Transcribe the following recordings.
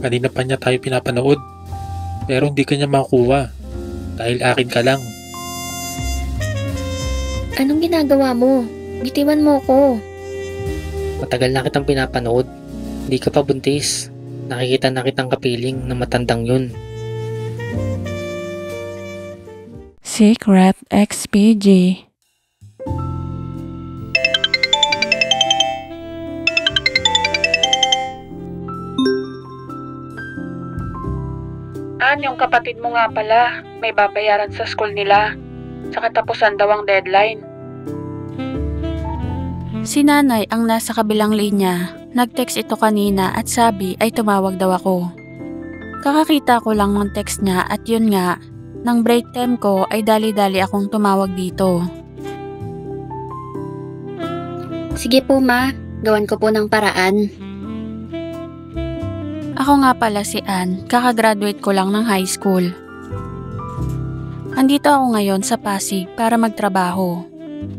Kanina pa niya tayo pinapanood. Pero hindi ka niya makuha. Dahil akin ka lang. Anong ginagawa mo? Bitiwan mo ko. Matagal na kitang pinapanood. Hindi ka pa buntis. Nakikita na kitang kapiling ng matandang yun. Secret XPG. Yung kapatid mo nga pala, may babayaran sa school nila. Sa katapusan daw ang deadline. Si nanay ang nasa kabilang linya. Nag-text ito kanina at sabi ay tumawag daw ako. Kakakita ko lang ng text niya at yun nga, nang break time ko ay dali-dali akong tumawag dito. Sige po ma, gawan ko po ng paraan. Ako nga pala si Ann, kakagraduate ko lang ng high school. Andito ako ngayon sa Pasig para magtrabaho.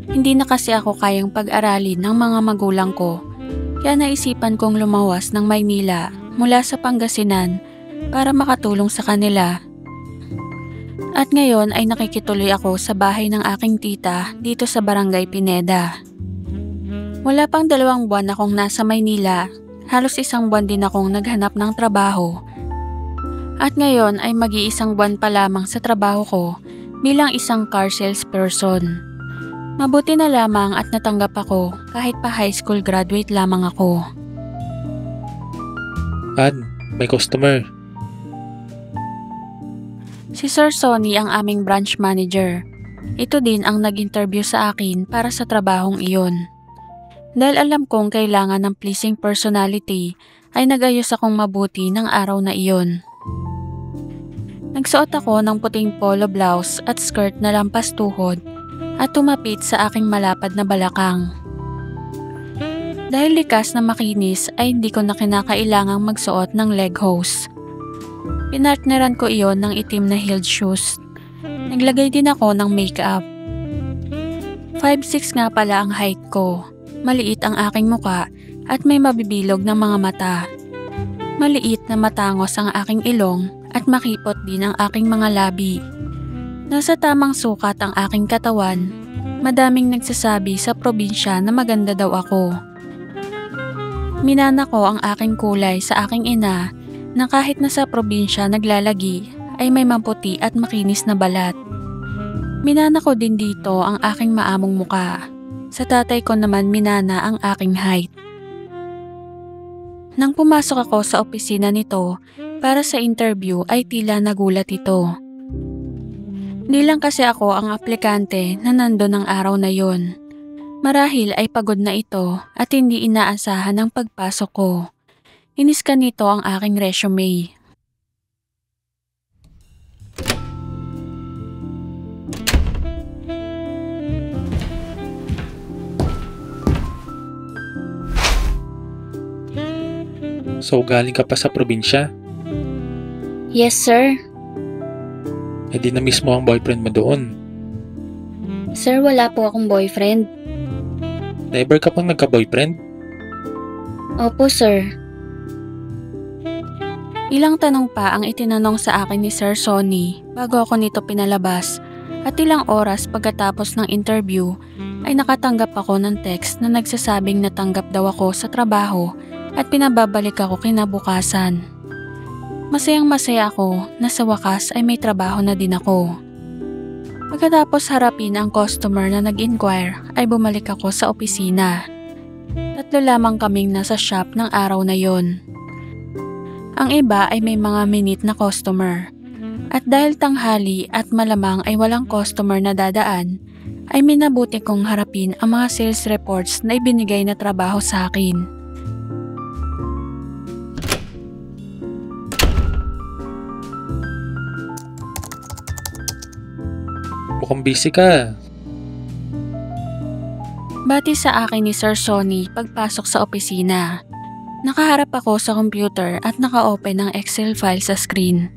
Hindi na kasi ako kayang pag-aralin ng mga magulang ko, kaya naisipan kong lumawas ng Maynila mula sa Pangasinan para makatulong sa kanila. At ngayon ay nakikituloy ako sa bahay ng aking tita dito sa Barangay Pineda. Wala pang 2 buwan akong nasa Maynila. Halos 1 buwan din akong naghanap ng trabaho. At ngayon ay mag-iisang buwan pa lamang sa trabaho ko bilang isang car salesperson. Mabuti na lamang at natanggap ako kahit pa high school graduate lamang ako. Ann, may customer. Si Sir Sonny ang aming branch manager. Ito din ang nag-interview sa akin para sa trabahong iyon. Dahil alam kong kailangan ng pleasing personality, ay nag-ayos akong mabuti ng araw na iyon. Nagsuot ako ng puting polo blouse at skirt na lampas tuhod at tumapit sa aking malapad na balakang. Dahil likas na makinis ay hindi ko na kinakailangang magsuot ng leg hose. Pinartneran ko iyon ng itim na heeled shoes. Naglagay din ako ng makeup. 5'6" nga pala ang height ko. Maliit ang aking muka at may mabibilog na mga mata. Maliit na matangos ang aking ilong at makipot din ang aking mga labi. Nasa tamang sukat ang aking katawan. Madaming nagsasabi sa probinsya na maganda daw ako. Minana ko ang aking kulay sa aking ina na kahit nasa probinsya naglalagi ay may maputi at makinis na balat. Minana ko din dito ang aking maamong muka. Sa tatay ko naman minana ang aking height. Nang pumasok ako sa opisina nito para sa interview ay tila nagulat ito. Di lang kasi ako ang aplikante na nandun ng araw na yon. Marahil ay pagod na ito at hindi inaasahan ang pagpasok ko. Iniskan nito ang aking resume. So galing ka pa sa probinsya? Yes sir. Eh di na-miss mo ang boyfriend mo doon. Sir, wala po akong boyfriend. Never ka pang nagka-boyfriend? Opo sir. Ilang tanong pa ang itinanong sa akin ni Sir Sonny bago ako nito pinalabas at ilang oras pagkatapos ng interview ay nakatanggap ako ng text na nagsasabing natanggap daw ako sa trabaho at pinababalik ako kinabukasan. Masayang masaya ako na sa wakas ay may trabaho na din ako. Pagkatapos harapin ang customer na nag-inquire ay bumalik ako sa opisina. 3 lamang kaming nasa shop ng araw na yon. Ang iba ay may mga minute na customer. At dahil tanghali at malamang ay walang customer na dadaan, ay minabuti kong harapin ang mga sales reports na ibinigay na trabaho sa akin. Mukhang busy ka. Bati sa akin ni Sir Sonny pagpasok sa opisina. Nakaharap ako sa computer at naka-open ang Excel file sa screen.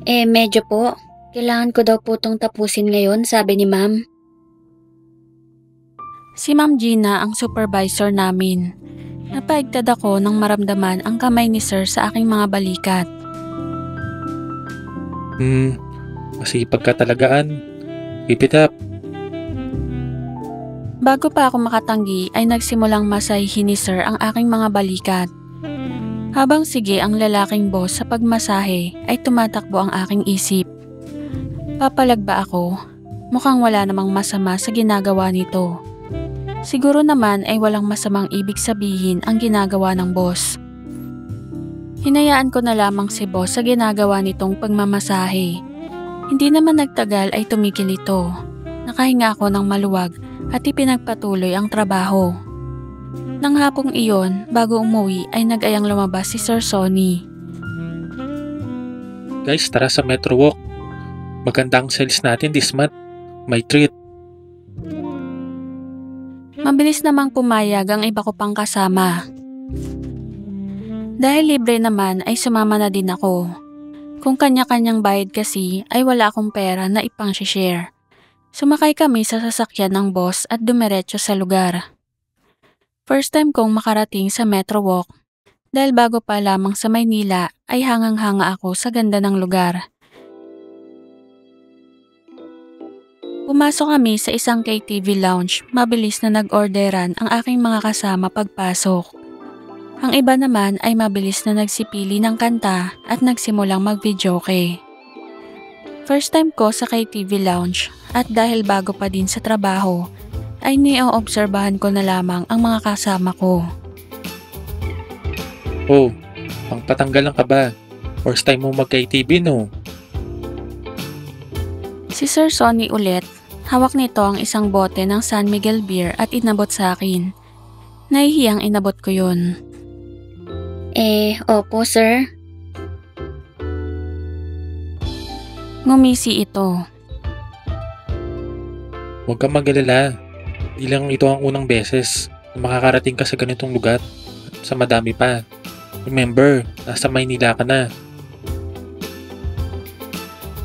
Medyo po. Kailangan ko daw po itong tapusin ngayon, sabi ni ma'am. Si Ma'am Gina ang supervisor namin. Napaigtad ako nang maramdaman ang kamay ni Sir sa aking mga balikat. Masipag ka talagaan. Keep it up. Bago pa ako makatanggi ay nagsimulang masayhin ni Sir ang aking mga balikat. Habang sige ang lalaking boss sa pagmasahe ay tumatakbo ang aking isip. Papalag ba ako? Mukhang wala namang masama sa ginagawa nito. Siguro naman ay walang masamang ibig sabihin ang ginagawa ng boss. Hinayaan ko na lamang si boss sa ginagawa nitong pagmamasahe. Hindi naman nagtagal ay tumigil ito. Nakahinga ako ng maluwag at ipinagpatuloy ang trabaho. Nang hapong iyon, bago umuwi ay nag-ayang lumabas si Sir Sonny. Guys, tara sa Metro Walk. Maganda ang sales natin this month. May treat. Mabilis namang pumayag ang iba ko pang kasama. Dahil libre naman ay sumama na din ako. Kung kanya-kanyang bayad kasi ay wala akong pera na ipang-share. Sumakay kami sa sasakyan ng boss at dumiretso sa lugar. First time kong makarating sa Metro Walk. Dahil bago pa lamang sa Maynila ay hangang-hanga ako sa ganda ng lugar. Pumasok kami sa isang KTV lounge, mabilis na nag-orderan ang aking mga kasama pagpasok. Ang iba naman ay mabilis na nagsipili ng kanta at nagsimulang mag-videoke. First time ko sa KTV lounge at dahil bago pa din sa trabaho, ay nio-obserbahan ko na lamang ang mga kasama ko. Oh, pang patanggal lang ka ba? First time mo mag-KTV, no? Si Sir Sonny ulit. Hawak nito ang isang bote ng San Miguel beer at inabot sa akin. Nahihiyang inabot ko yun. Opo sir. Ngumisi ito. Huwag kang mag-alala. Di lang ito ang unang beses na makakarating ka sa ganitong lugar at sa madami pa. Remember, nasa Maynila ka na.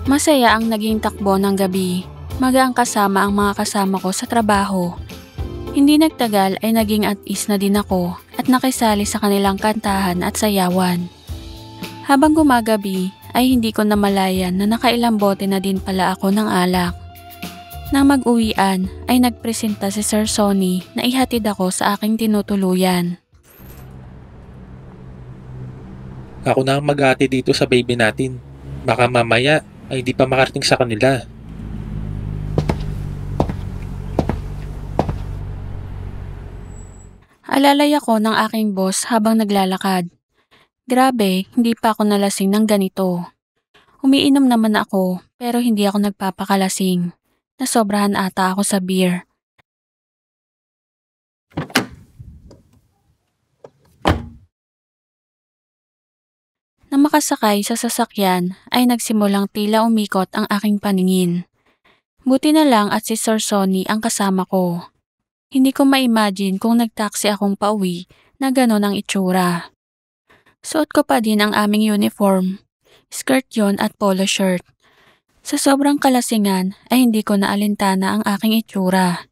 Masaya ang naging takbo ng gabi. Magaang kasama ang mga kasama ko sa trabaho. Hindi nagtagal ay naging at ease na din ako at nakisali sa kanilang kantahan at sayawan. Habang gumagabi ay hindi ko namalayan na nakailang bote na din pala ako ng alak. Nang mag-uwian ay nagpresenta si Sir Sonny na ihatid ako sa aking tinutuluyan. Ako na ang mag-ate dito sa baby natin. Baka mamaya ay di pa makarating sa kanila. Alalay ako ng aking boss habang naglalakad. Grabe, hindi pa ako nalasing ng ganito. Umiinom naman ako pero hindi ako nagpapakalasing. Nasobrahan ata ako sa beer. Nang makasakay sa sasakyan ay nagsimulang tila umikot ang aking paningin. Buti na lang at si Sir Sonny ang kasama ko. Hindi ko ma-imagine kung nag-taxi akong pauwi na gano'n ang itsura. Suot ko pa din ang aming uniform. Skirt yon at polo shirt. Sa sobrang kalasingan ay hindi ko naalintana ang aking itsura.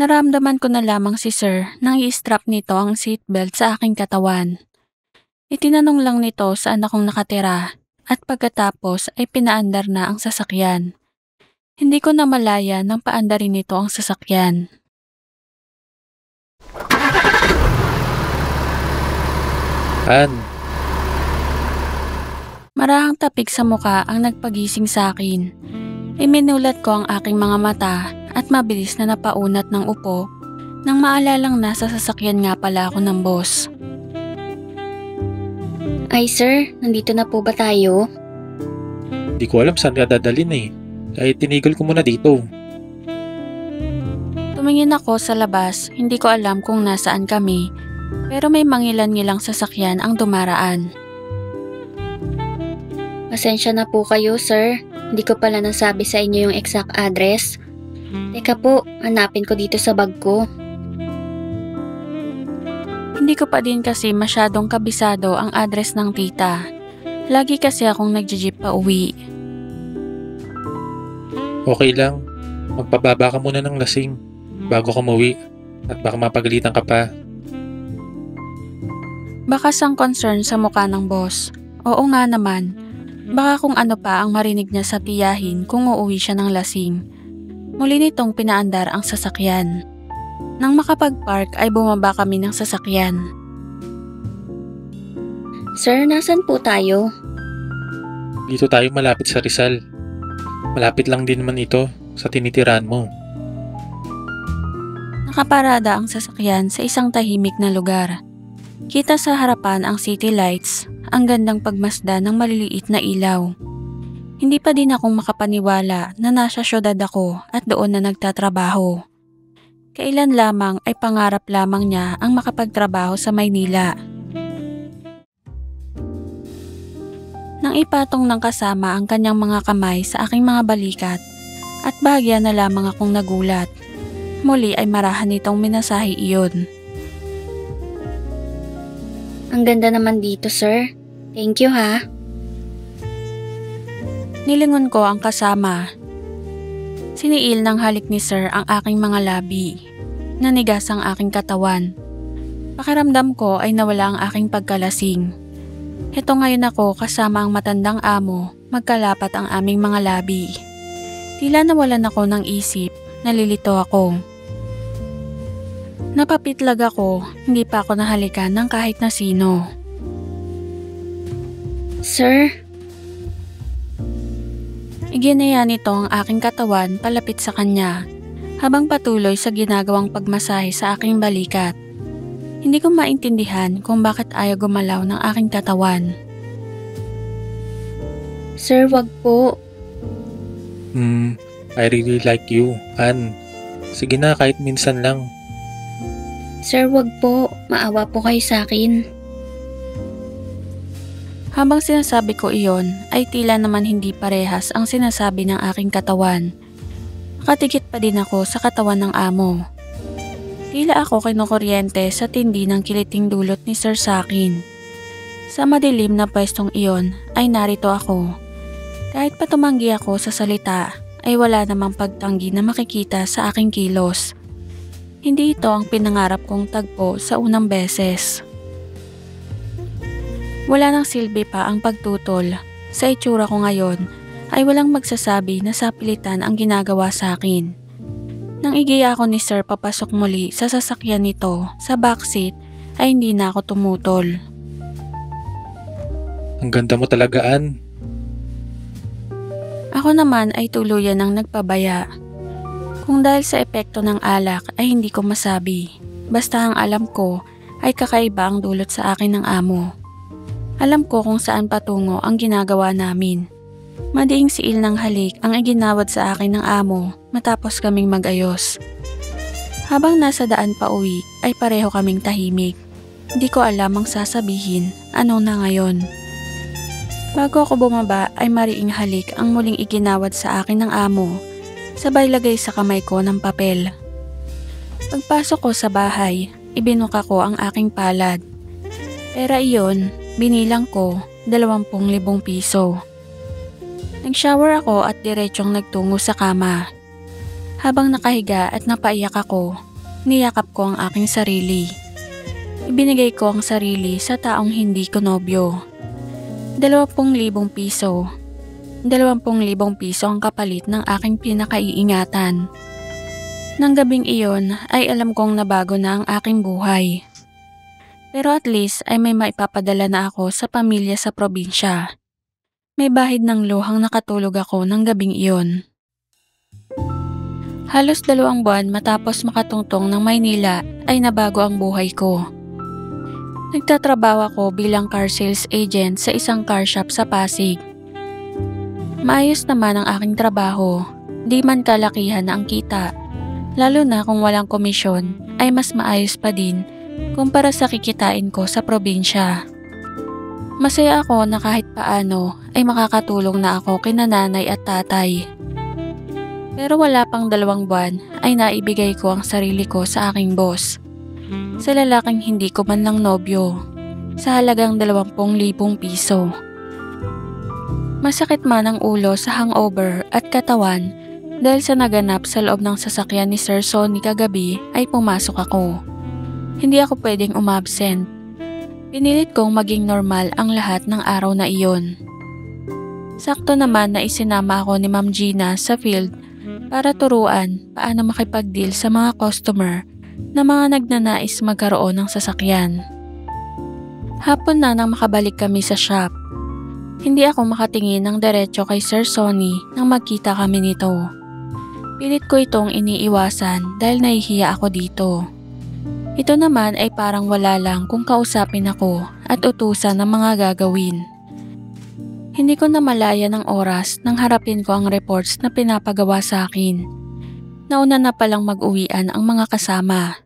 Naramdaman ko na lamang si Sir nang i-strap nito ang seatbelt sa aking katawan. Itinanong lang nito saan akong nakatira at pagkatapos ay pinaandar na ang sasakyan. Hindi ko namalaya nang paandarin nito ang sasakyan. Marahang tapik sa muka ang nagpagising sa akin. Iminulat ko ang aking mga mata at mabilis na napaunat ng upo nang maalalang nasa sasakyan nga pala ako ng boss. Ay sir, nandito na po ba tayo? Di ko alam saan ka dadalhin eh. Kaya tinigil ko muna dito. Tumingin ako sa labas, hindi ko alam kung nasaan kami, pero may mangilan-ngilang sasakyan ang dumaraan. Pasensya na po kayo sir. Hindi ko pala nasabi sa inyo yung exact address. Teka po, hanapin ko dito sa bag ko. Hindi ko pa din kasi masyadong kabisado ang address ng tita. Lagi kasi akong nagji-jeep pa uwi. Okay lang. Magpababa ka muna ng lasing bago ka umuwi at baka mapagalitan ka pa. Bakas ang concern sa mukha ng boss. Oo nga naman. Baka kung ano pa ang marinig niya sa tiyahin kung uuwi siya ng lasing. Muli nitong pinaandar ang sasakyan. Nang makapag-park ay bumaba kami ng sasakyan. Sir, nasan po tayo? Dito tayo malapit sa Rizal. Malapit lang din naman ito sa tinitirahan mo. Nakaparada ang sasakyan sa isang tahimik na lugar. Kita sa harapan ang city lights, ang gandang pagmasda ng maliliit na ilaw. Hindi pa din akong makapaniwala na nasa syudad ako at doon na nagtatrabaho. Kailan lamang ay pangarap lamang niya ang makapagtrabaho sa Maynila. Nang ipatong ng kasama ang kanyang mga kamay sa aking mga balikat at bahagya na lamang akong nagulat. Muli ay marahan nitong minasahi iyon. Ang ganda naman dito, sir. Thank you, ha? Nilingon ko ang kasama. Siniil ng halik ni sir ang aking mga labi. Nanigas ang aking katawan. Pakiramdam ko ay nawala ang aking pagkalasing. Heto ngayon ako kasama ang matandang amo, magkalapat ang aming mga labi. Tila nawalan ako ng isip, nalilito ako. Napapitlag ako, hindi pa ako nahalikan ng kahit na sino. Sir? Iginaya nito ang aking katawan palapit sa kanya, habang patuloy sa ginagawang pagmasahe sa aking balikat. Hindi ko maintindihan kung bakit ayaw gumalaw ng aking katawan. Sir, wag po. I really like you, Ann. Sige na, kahit minsan lang. Sir, wag po. Maawa po kayo sa akin. Habang sinasabi ko iyon, ay tila naman hindi parehas ang sinasabi ng aking katawan. Nakatikit pa din ako sa katawan ng amo. Tila ako kinukuryente sa tindi ng kiliting dulot ni Sir sa akin. Sa madilim na pwestong iyon ay narito ako. Kahit pa tumanggi ako sa salita, ay wala namang pagtanggi na makikita sa aking kilos. Hindi ito ang pinangarap kong tagpo sa unang beses. Wala nang silbi pa ang pagtutol. Sa itsura ko ngayon ay walang magsasabi na sapilitan ang ginagawa sa akin. Nang igiya ako ni Sir papasok muli sa sasakyan nito sa backseat ay hindi na ako tumutol. Ang ganda mo talaga, Ann. Ako naman ay tuluyan ng nagpabaya. Kung dahil sa epekto ng alak ay hindi ko masabi. Basta ang alam ko ay kakaiba ang dulot sa akin ng amo. Alam ko kung saan patungo ang ginagawa namin. Madiing siil ng halik ang iginawad sa akin ng amo matapos kaming mag-ayos. Habang nasa daan pa uwi ay pareho kaming tahimik. Hindi ko alam ang sasabihin, ano na ngayon. Bago ako bumaba ay mariing halik ang muling iginawad sa akin ng amo. Sabay lagay sa kamay ko ng papel. Pagpasok ko sa bahay, ibinuka ko ang aking palad. Pera iyon, binilang ko 20,000 piso. Nag-shower ako at diretsyong nagtungo sa kama. Habang nakahiga at napaiyak ako, niyakap ko ang aking sarili. Ibinigay ko ang sarili sa taong hindi ko nobyo. 20,000 piso. 20,000 piso ang kapalit ng aking pinakaiingatan. Nang gabing iyon ay alam kong nabago na ang aking buhay. Pero at least ay may maipapadala na ako sa pamilya sa probinsya. May bahid ng luhang nakatulog ako ng gabing iyon. Halos 2 buwan matapos makatungtong ng Maynila ay nabago ang buhay ko. Nagtatrabaho ako bilang car sales agent sa isang car shop sa Pasig. Maayos naman ang aking trabaho, di man kalakihan na ang kita. Lalo na kung walang komisyon ay mas maayos pa din kumpara sa kikitain ko sa probinsya. Masaya ako na kahit paano ay makakatulong na ako kina nanay at tatay. Pero wala pang 2 buwan ay naibigay ko ang sarili ko sa aking boss. Sa lalaking hindi ko man lang nobyo, sa halagang 20,000 piso. Masakit man ang ulo sa hangover at katawan dahil sa naganap sa loob ng sasakyan ni Sir Sonny kagabi ay pumasok ako. Hindi ako pwedeng umabsent. Pinilit kong maging normal ang lahat ng araw na iyon. Sakto naman na isinama ako ni Ma'am Gina sa field para turuan paano makipag-deal sa mga customer na mga nagnanais magkaroon ng sasakyan. Hapon na nang makabalik kami sa shop. Hindi ako makatingin ng diretso kay Sir Sonny nang magkita kami nito. Pilit ko itong iniiwasan dahil nahihiya ako dito. Ito naman ay parang wala lang kung kausapin ako at utusan ng mga gagawin. Hindi ko na malaya ng oras nang harapin ko ang reports na pinapagawa sa akin. Nauna na palang mag-uwian ang mga kasama.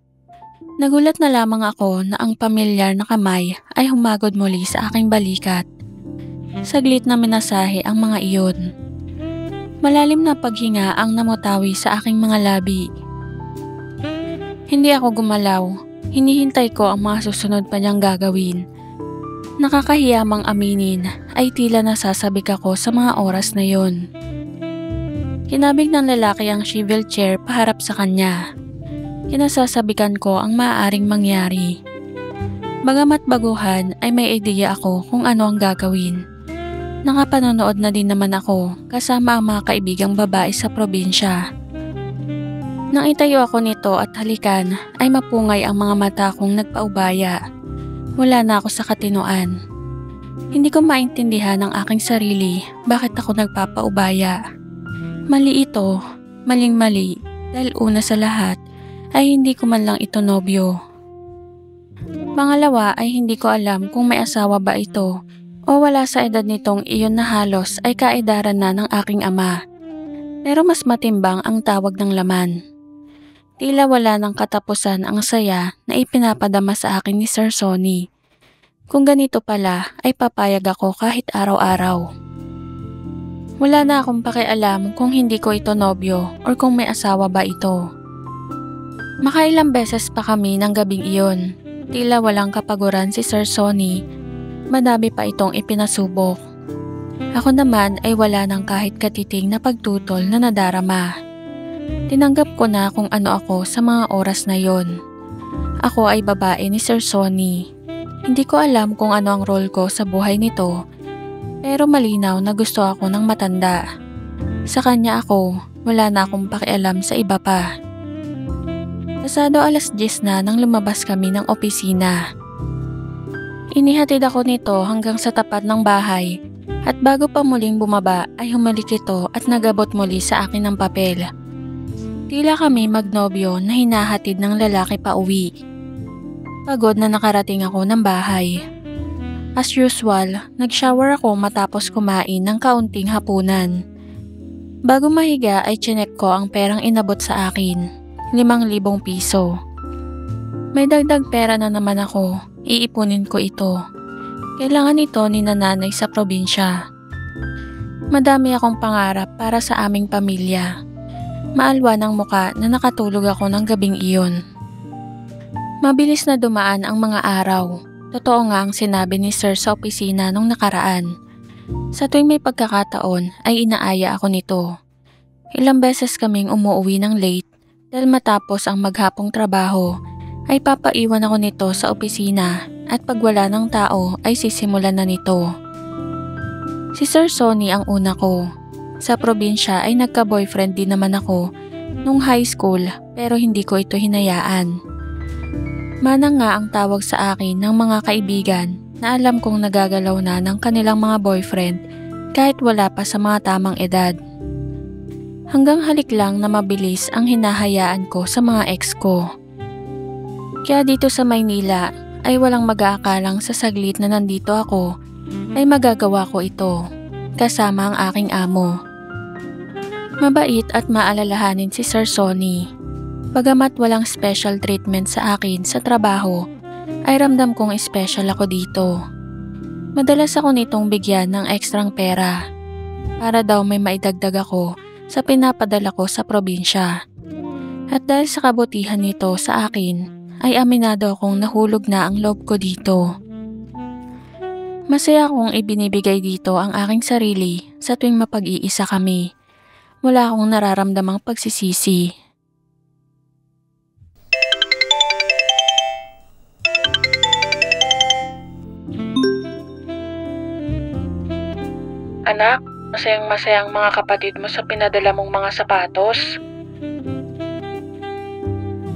Nagulat na lamang ako na ang pamilyar na kamay ay humagod muli sa aking balikat. Saglit na minasahe ang mga iyon. Malalim na paghinga ang namutawi sa aking mga labi. Hindi ako gumalaw. Hinihintay ko ang mga susunod pa niyang gagawin. Nakakahiyamang aminin ay tila nasasabik ako sa mga oras na yon. Kinabig ng lalaki ang swivel chair paharap sa kanya. Kinasasabikan ko ang maaaring mangyari. Bagamat baguhan ay may ideya ako kung ano ang gagawin. Nakapanonood na din naman ako kasama ang mga kaibigang babae sa probinsya. Nang itayo ako nito at halikan ay mapungay ang mga mata kong nagpaubaya. Wala na ako sa katinuan. Hindi ko maintindihan ang aking sarili bakit ako nagpapaubaya. Mali ito, maling-mali dahil una sa lahat ay hindi ko man lang ito nobyo. Pangalawa ay hindi ko alam kung may asawa ba ito o wala sa edad nitong iyon na halos ay kaedaran na ng aking ama. Pero mas matimbang ang tawag ng laman. Tila wala ng katapusan ang saya na ipinapadama sa akin ni Sir Sonny. Kung ganito pala ay papayag ako kahit araw-araw. Wala na akong pakialam kung hindi ko ito nobyo or kung may asawa ba ito. Makailang beses pa kami ng gabing iyon. Tila walang kapaguran si Sir Sonny. Madami pa itong ipinasubok. Ako naman ay wala ng kahit katiting na pagtutol na nadarama. Tinanggap ko na kung ano ako sa mga oras na yon. Ako ay babae ni Sir Sonny. Hindi ko alam kung ano ang role ko sa buhay nito, pero malinaw na gusto ako ng matanda. Sa kanya ako, wala na akong pakialam sa iba pa. Pasado 10:00 na nang lumabas kami ng opisina. Inihatid ako nito hanggang sa tapat ng bahay at bago pa muling bumaba ay humalik ito at nagabot muli sa akin ng papel. Tila kami magnobyo na hinahatid ng lalaki pa uwi. Pagod na nakarating ako ng bahay. As usual, nag-shower ako matapos kumain ng kaunting hapunan. Bago mahiga ay chinek ko ang perang inabot sa akin, 5,000 piso. May dagdag pera na naman ako, iipunin ko ito. Kailangan ito ni nanay sa probinsya. Madami akong pangarap para sa aming pamilya. Maalwa ng muka na nakatulog ako ng gabing iyon. Mabilis na dumaan ang mga araw. Totoo nga ang sinabi ni Sir sa opisina nung nakaraan. Sa tuwing may pagkakataon ay inaaya ako nito. Ilang beses kaming umuwi ng late dahil matapos ang maghapong trabaho ay papaiwan ako nito sa opisina at pag wala ng tao ay sisimulan na nito. Si Sir Sonny ang una ko. Sa probinsya ay nagka-boyfriend din naman ako nung high school pero hindi ko ito hinayaan. Manang nga ang tawag sa akin ng mga kaibigan na alam kong nagagalaw na ng kanilang mga boyfriend kahit wala pa sa mga tamang edad. Hanggang halik lang na mabilis ang hinahayaan ko sa mga ex ko. Kaya dito sa Maynila ay walang mag-aakalang sa saglit na nandito ako ay magagawa ko ito kasama ang aking amo. Mabait at maalalahanin si Sir Sonny. Bagamat walang special treatment sa akin sa trabaho, ay ramdam kong special ako dito. Madalas ako nitong bigyan ng ekstrang pera para daw may maidagdag ako sa pinapadala ko sa probinsya. At dahil sa kabutihan nito sa akin, ay aminado akong nahulog na ang loob ko dito. Masaya akong ibinibigay dito ang aking sarili sa tuwing mapag-iisa kami. Wala akong nararamdamang pagsisisi. Anak, masayang-masayang mga kapatid mo sa pinadala mong mga sapatos.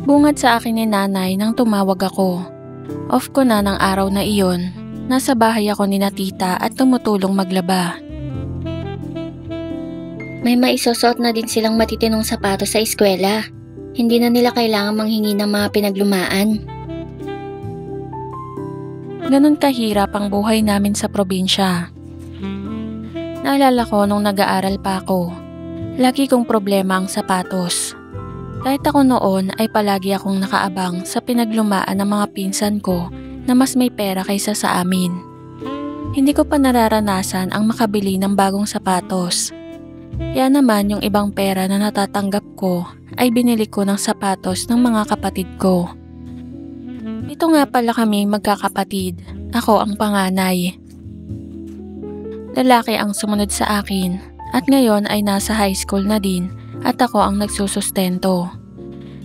Bungad sa akin ni nanay nang tumawag ako. Off ko na ng araw na iyon. Nasa bahay ako ni na tita at tumutulong maglaba. May maisusuot na din silang matitinong sapatos sa eskwela. Hindi na nila kailangan manghingi ng mga pinaglumaan. Ganon kahirap ang buhay namin sa probinsya. Naalala ko nung nag-aaral pa ako. Lagi kong problema ang sapatos. Kahit ako noon ay palagi akong nakaabang sa pinaglumaan ng mga pinsan ko na mas may pera kaysa sa amin. Hindi ko pa nararanasan ang makabili ng bagong sapatos. Kaya naman yung ibang pera na natatanggap ko ay binili ko ng sapatos ng mga kapatid ko. Ito nga pala kaming magkakapatid. Ako ang panganay. Lalaki ang sumunod sa akin at ngayon ay nasa high school na din at ako ang nagsusustento.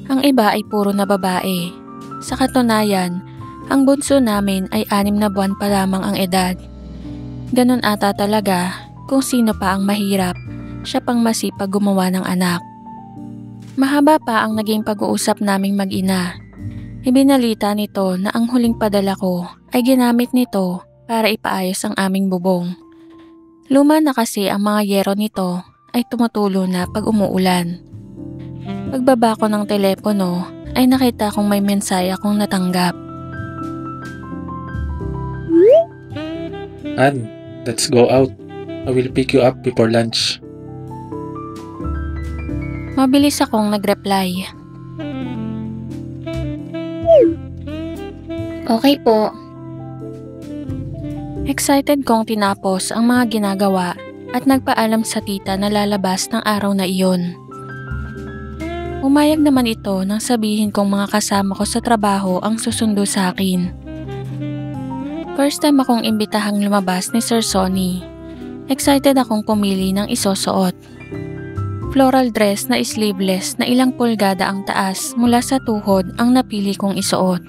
Ang iba ay puro na babae. Sa katunayan, ang bunso namin ay 6 na buwan pa lamang ang edad. Ganon ata talaga kung sino pa ang mahirap, siya pang masipag gumawa ng anak. Mahaba pa ang naging pag-uusap naming mag-ina. Ibinalita nito na ang huling padala ko ay ginamit nito para ipaayos ang aming bubong. Luma na kasi ang mga yero nito ay tumutulo na pag umuulan. Pagbaba ko ng telepono ay nakita kong may mensahe akong natanggap. Ann, let's go out. I will pick you up before lunch. Mabilis akong nag-reply. Okay po. Excited kong tinapos ang mga ginagawa at nagpaalam sa tita na lalabas ng araw na iyon. Umayag naman ito nang sabihin kong mga kasama ko sa trabaho ang susundo sa akin. First time akong imbitahang lumabas ni Sir Sonny. Excited akong pumili ng isusuot. Floral dress na sleeveless na ilang pulgada ang taas mula sa tuhod ang napili kong isuot.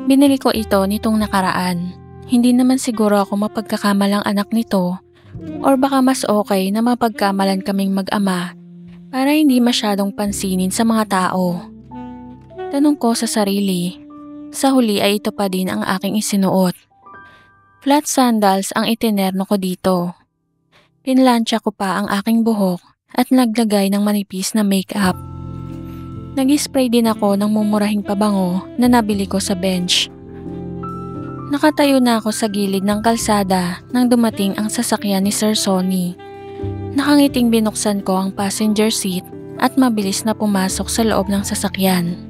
Binili ko ito nitong nakaraan. Hindi naman siguro ako mapagkakamalang anak nito or baka mas okay na mapagkamalan kaming mag-ama para hindi masyadong pansinin sa mga tao. Tanong ko sa sarili, sa huli ay ito pa din ang aking isinuot. Flat sandals ang itinerno ko dito. Pinlansya ko pa ang aking buhok at naglagay ng manipis na make-up. Nag-spray din ako ng mumurahing pabango na nabili ko sa bench. Nakatayo na ako sa gilid ng kalsada nang dumating ang sasakyan ni Sir Sonny. Nakangiting binuksan ko ang passenger seat at mabilis na pumasok sa loob ng sasakyan.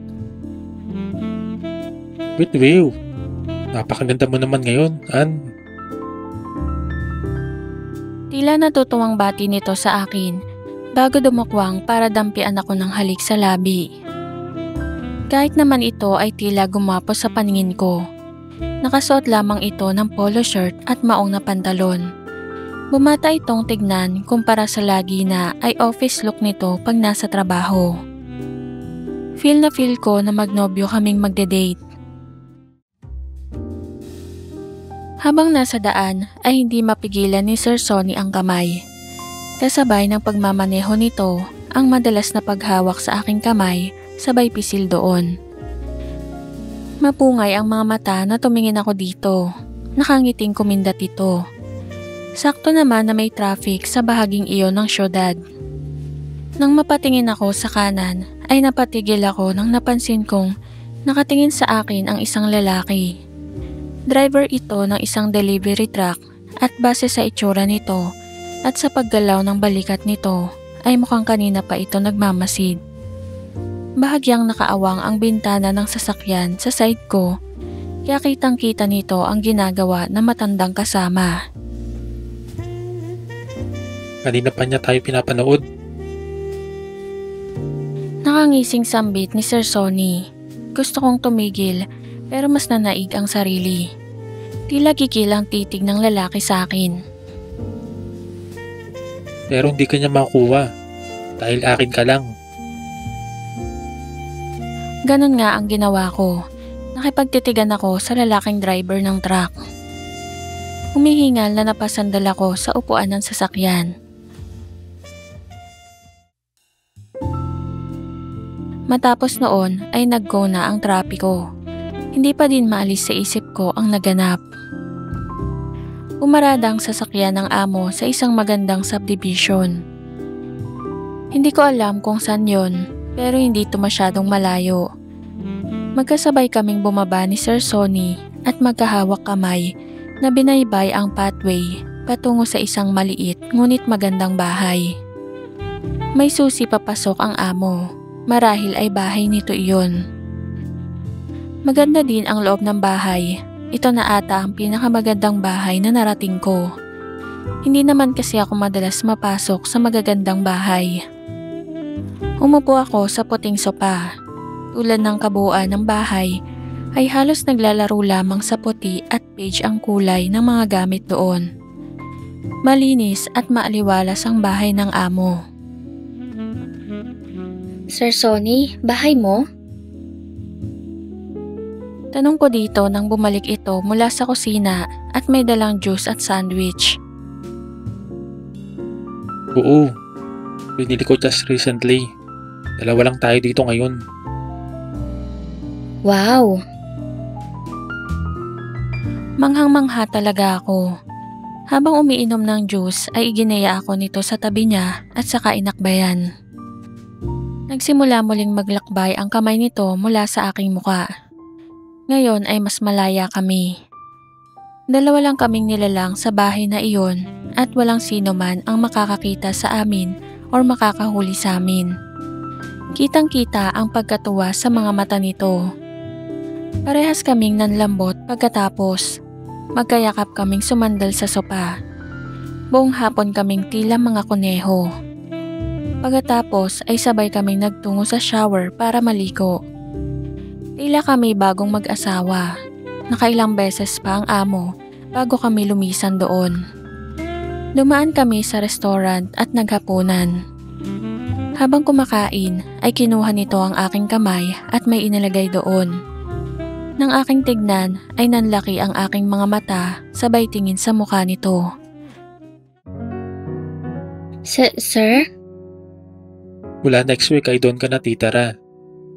Wait, Will. Napakaganda mo naman ngayon, Ann. Tila natutuwang bati nito sa akin bago dumukwang para dampian ako ng halik sa labi. Kahit naman ito ay tila gumapo sa paningin ko. Nakasuot lamang ito ng polo shirt at maong na pantalon. Bumata itong tignan kumpara sa lagi na ay office look nito pag nasa trabaho. Feel na feel ko na magnobyo kaming magde-date. Habang nasa daan ay hindi mapigilan ni Sir Sonny ang kamay. Kasabay ng pagmamaneho nito ang madalas na paghawak sa aking kamay sabay pisil doon. Mapungay ang mga mata na tumingin ako dito. Nakangiting kumindat ito. Sakto naman na may traffic sa bahaging iyon ng syudad. Nang mapatingin ako sa kanan ay napatigil ako nang napansin kong nakatingin sa akin ang isang lalaki. Driver ito ng isang delivery truck at base sa itsura nito at sa paggalaw ng balikat nito ay mukhang kanina pa ito nagmamasid. Bahagyang nakaawang ang bintana ng sasakyan sa side ko kaya kitang-kita nito ang ginagawa ng matandang kasama. Kanina pa niya tayo pinapanood. Nakangising sambit ni Sir Sonny. Gusto kong tumigil pero mas nanaig ang sarili. Tila kikilang titig ng lalaki sa akin. Pero hindi ka niya makuha. Dahil akin ka lang. Ganon nga ang ginawa ko. Nakipagtitigan ako sa lalaking driver ng truck. Humihingal na napasandal ako sa upuan ng sasakyan. Matapos noon ay nag-go na ang trapiko. Hindi pa din maalis sa isip ko ang naganap. Umarada ang sasakyan ng amo sa isang magandang subdivision. Hindi ko alam kung saan yon, pero hindi ito masyadong malayo. Magkasabay kaming bumaba ni Sir Sonny at magkahawak kamay na binaybay ang pathway patungo sa isang maliit ngunit magandang bahay. May susi papasok ang amo. Marahil ay bahay nito iyon. Maganda din ang loob ng bahay. Ito na ata ang pinakamagandang bahay na narating ko. Hindi naman kasi ako madalas mapasok sa magagandang bahay. Umupo ako sa puting sopa. Tulad ng kabuuan ng bahay, ay halos naglalaro lamang sa puti at beige ang kulay ng mga gamit doon. Malinis at maaliwalas ang bahay ng amo. Sir Sonny, bahay mo? Tanong ko dito nang bumalik ito mula sa kusina at may dalang juice at sandwich. Oo, binili ko just recently. Dalawa lang tayo dito ngayon. Wow! Manghang-mangha talaga ako. Habang umiinom ng juice ay iginaya ako nito sa tabi niya at saka inakbayan. Nagsimula muling maglakbay ang kamay nito mula sa aking muka. Ngayon ay mas malaya kami. Dalawa lang kaming nilalang sa bahay na iyon at walang sino man ang makakakita sa amin or makakahuli sa amin. Kitang-kita ang pagkatuwa sa mga mata nito. Parehas kaming nanlambot pagkatapos. Magkayakap kaming sumandal sa sopa. Buong hapon kaming tila mga kuneho. Pagkatapos ay sabay kaming nagtungo sa shower para maligo. Tila kami bagong mag-asawa. Nakailang beses pa ang amo bago kami lumisan doon. Dumaan kami sa restaurant at naghapunan. Habang kumakain ay kinuha nito ang aking kamay at may inilagay doon. Nang aking tignan ay nanlaki ang aking mga mata sabay tingin sa mukha nito. Sir? Mula next week ay doon ka na titira.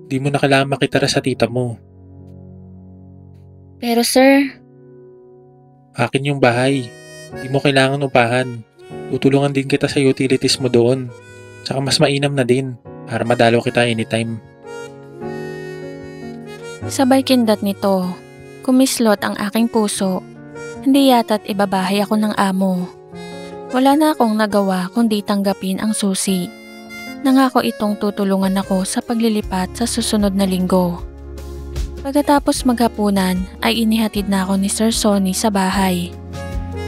Di mo na kailangan makitira sa tita mo. Pero sir, Akin yung bahay. Di mo kailangan upahan. Tutulungan din kita sa utilities mo doon. Tsaka mas mainam na din para madalaw kita anytime. Sabay kindat nito. Kumislot ang aking puso. Hindi yata't ibabahay ako ng amo. Wala na akong nagawa kundi tanggapin ang susi. Nangako itong tutulungan ako sa paglilipat sa susunod na linggo. Pagkatapos maghapunan ay inihatid na ako ni Sir Sonny sa bahay.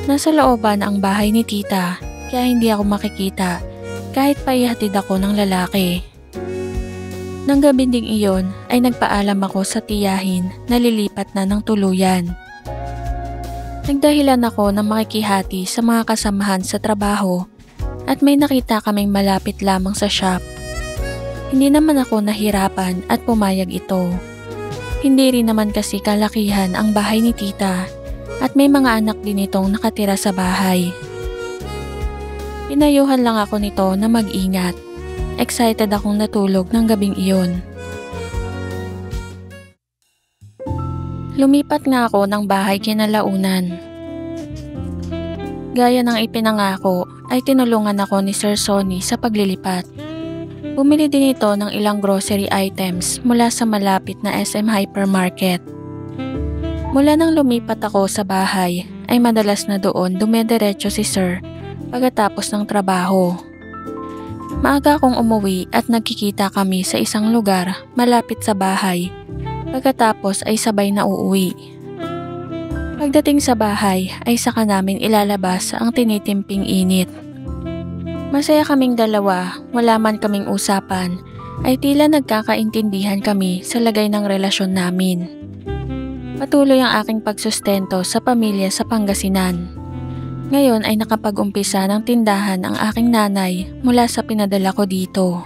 Nasa looban ang bahay ni tita kaya hindi ako makikita kahit pa ihatid ako ng lalaki. Nang gabi ding iyon ay nagpaalam ako sa tiyahin na lilipat na ng tuluyan. Nagdahilan ako na makikihati sa mga kasamahan sa trabaho at may nakita kaming malapit lamang sa shop. Hindi naman ako nahirapan at pumayag ito. Hindi rin naman kasi kalakihan ang bahay ni tita at may mga anak din itong nakatira sa bahay. Pinayuhan lang ako nito na mag-ingat. Excited akong natulog ng gabing iyon. Lumipat nga ako ng bahay kinalaunan. Gaya ng ipinangako ay tinulungan ako ni Sir Sonny sa paglilipat. Bumili din ito ng ilang grocery items mula sa malapit na SM Hypermarket. Mula nang lumipat ako sa bahay ay madalas na doon dumediretso si Sir pagkatapos ng trabaho. Maaga akong umuwi at nagkikita kami sa isang lugar malapit sa bahay. Pagkatapos ay sabay na uuwi. Pagdating sa bahay ay saka namin ilalabas ang tinitimping init. Masaya kaming dalawa, wala man kaming usapan, ay tila nagkakaintindihan kami sa lagay ng relasyon namin. Patuloy ang aking pagsustento sa pamilya sa Pangasinan. Ngayon ay nakapag-umpisa ng tindahan ang aking nanay mula sa pinadala ko dito.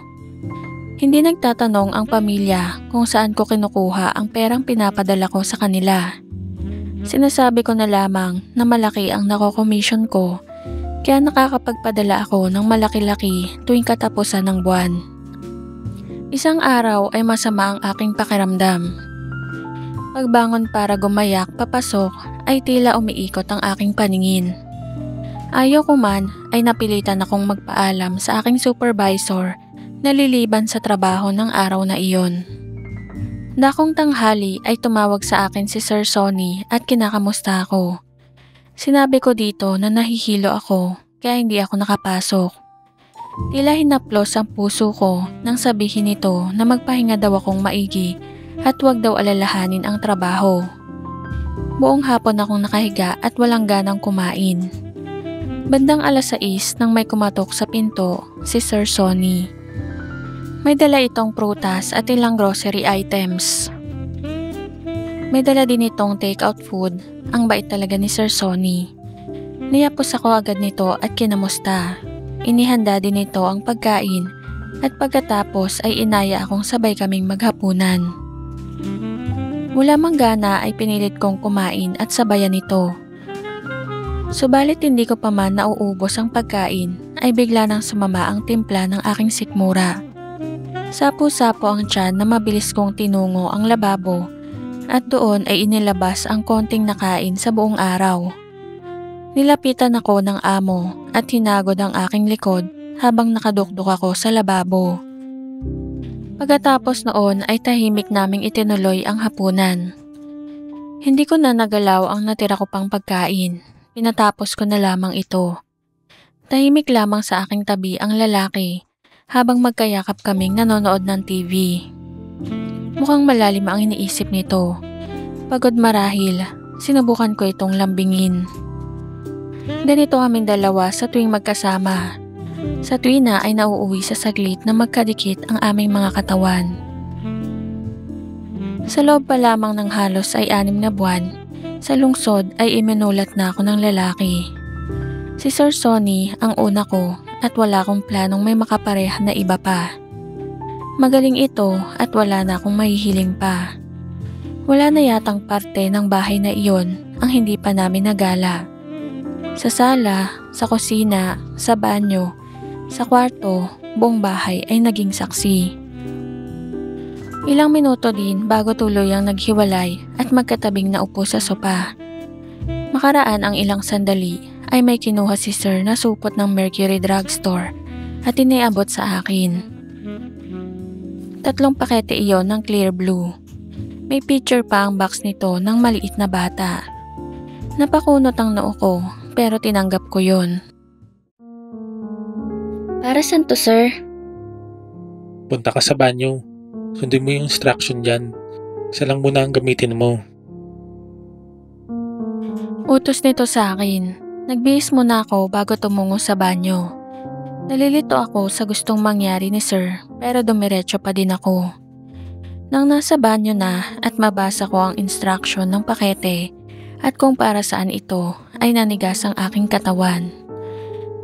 Hindi nagtatanong ang pamilya kung saan ko kinukuha ang perang pinapadala ko sa kanila. Sinasabi ko na lamang na malaki ang nako-commission ko, kaya nakakapagpadala ako ng malaki-laki tuwing katapusan ng buwan. Isang araw ay masama ang aking pakiramdam. Pagbangon para gumayak papasok ay tila umiikot ang aking paningin. Ayaw ko man ay napilitan akong magpaalam sa aking supervisor na liliban sa trabaho ng araw na iyon. Dakong tanghali ay tumawag sa akin si Sir Sonny at kinakamusta ako. Sinabi ko dito na nahihilo ako kaya hindi ako nakapasok. Tila hinaplos ang puso ko nang sabihin nito na magpahinga daw akong maigi at huwag daw alalahanin ang trabaho. Buong hapon akong nakahiga at walang ganang kumain. Bandang 6:00 nang may kumatok sa pinto si Sir Sonny. May dala itong prutas at ilang grocery items. May dala din itong take-out food. Ang bait talaga ni Sir Sonny. Niyapos ako agad nito at kinamusta. Inihanda din ito ang pagkain at pagkatapos ay inaya akong sabay kaming maghapunan. Wala mang gana ay pinilit kong kumain at sabayan nito. Subalit hindi ko pa man nauubos ang pagkain ay bigla nang sumama ang timpla ng aking sikmura. Sapo-sapo ang tiyan na mabilis kong tinungo ang lababo at doon ay inilabas ang konting nakain sa buong araw. Nilapitan ako ng amo at hinagod ang aking likod habang nakadukduk ako sa lababo. Pagkatapos noon ay tahimik naming itinuloy ang hapunan. Hindi ko na nagalaw ang natira ko pang pagkain. Pinatapos ko na lamang ito. Tahimik lamang sa aking tabi ang lalaki habang magkayakap kaming nanonood ng TV. Mukhang malalim ang iniisip nito. Pagod marahil, sinubukan ko itong lambingin. Ganito kaming dalawa sa tuwing magkasama. Sa tuwina ay nauuwi sa saglit na magkadikit ang aming mga katawan. Sa loob pa lamang ng halos ay 6 na buwan, sa lungsod ay iminulat na ako ng lalaki. Si Sir Sonny ang una ko at wala akong planong may makapareha na iba pa. Magaling ito at wala na akong mahihiling pa. Wala na yatang parte ng bahay na iyon ang hindi pa namin nagala. Sa sala, sa kusina, sa banyo, sa kwarto, buong bahay ay naging saksi. Ilang minuto din bago tuluyang naghiwalay at magkatabing naupo sa sopa. Makaraan ang ilang sandali ay may kinuha si Sir na supot ng Mercury Drugstore at iniabot sa akin. 3 pakete iyon ng clear blue. May picture pa ang box nito ng maliit na bata. Napakunot ang noo ko pero tinanggap ko yon. Para saan to, sir? Punta ka sa banyo. Sundin mo yung instruction dyan. Isa lang muna ang gamitin mo. Utos nito sa akin. Nagbihis muna ako bago tumungo sa banyo. Nalilito ako sa gustong mangyari ni Sir pero dumiretso pa din ako. Nang nasa banyo na at mabasa ko ang instruction ng pakete at kung para saan ito ay nanigas ang aking katawan.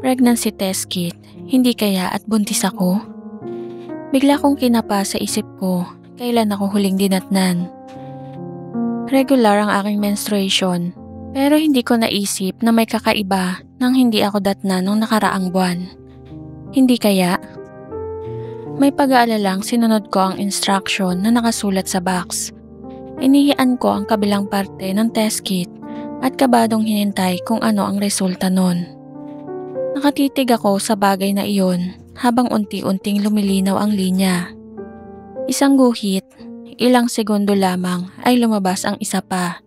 Pregnancy test kit, hindi kaya at buntis ako? Bigla kong kinapa sa isip ko kailan ako huling dinatnan. Regular ang aking menstruation. Pero hindi ko naisip na may kakaiba nang hindi ako datna nung nakaraang buwan. Hindi kaya? May pag-aalalang sinunod ko ang instruction na nakasulat sa box. Inihian ko ang kabilang parte ng test kit at kabadong hinintay kung ano ang resulta nun. Nakatitig ako sa bagay na iyon habang unti-unting lumilinaw ang linya. Isang guhit, ilang segundo lamang ay lumabas ang isa pa.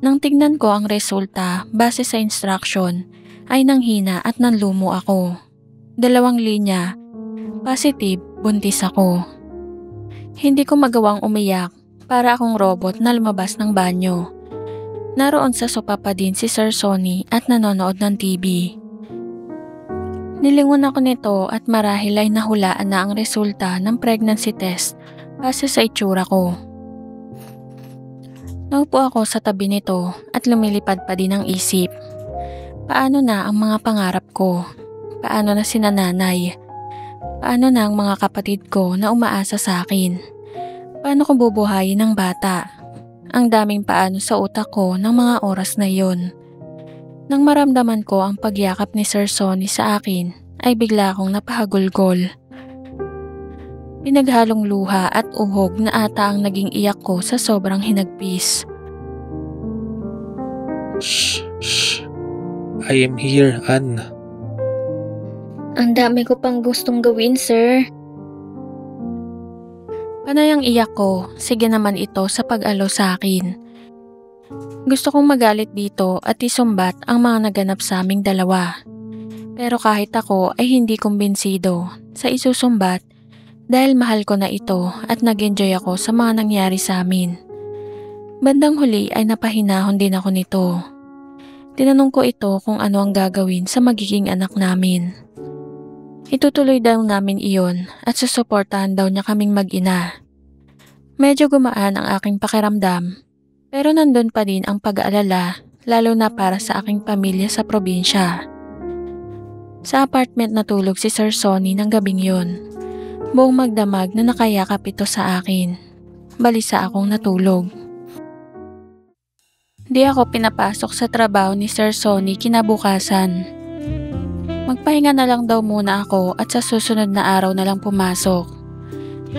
Nang tignan ko ang resulta base sa instruction ay nanghina at nanlumo ako. 2 linya, positive, buntis ako. Hindi ko magawang umiyak para akong robot na lumabas ng banyo. Naroon sa sopa pa din si Sir Sonny at nanonood ng TV. Nilingon ako nito at marahil ay nahulaan na ang resulta ng pregnancy test base sa itsura ko. Naupo ako sa tabi nito at lumilipad pa din ang isip. Paano na ang mga pangarap ko? Paano na sina nanay? Paano na ang mga kapatid ko na umaasa sa akin? Paano ko bubuhayin ng bata? ang daming paano sa utak ko ng mga oras na iyon. Nang maramdaman ko ang pagyakap ni Sir Sonny sa akin, ay bigla akong napahagulgol. Pinaghalong luha at uhog na ata ang naging iyak ko sa sobrang hinagpis. Shh. I am here, Ann. Ang dami ko pang gustong gawin, sir. Panay ang iyak ko, sige naman ito sa pag-alo sa akin. Gusto kong magalit dito at isumbat ang mga naganap sa aming dalawa. Pero kahit ako ay hindi kumbinsido sa isusumbat dahil mahal ko na ito at nag-enjoy ako sa mga nangyari sa amin. Bandang huli ay napahinahon din ako nito. Tinanong ko ito kung ano ang gagawin sa magiging anak namin. Itutuloy daw namin iyon at susuportahan daw niya kaming mag-ina. Medyo gumaan ang aking pakiramdam. Pero nandun pa din ang pag-aalala, lalo na para sa aking pamilya sa probinsya. Sa apartment natulog si Sir Sonny ng gabing yun. Buong magdamag na nakayakap ito sa akin. Balisa akong natulog. Di ako pinapasok sa trabaho ni Sir Sonny kinabukasan. Magpahinga na lang daw muna ako at sa susunod na araw na lang pumasok.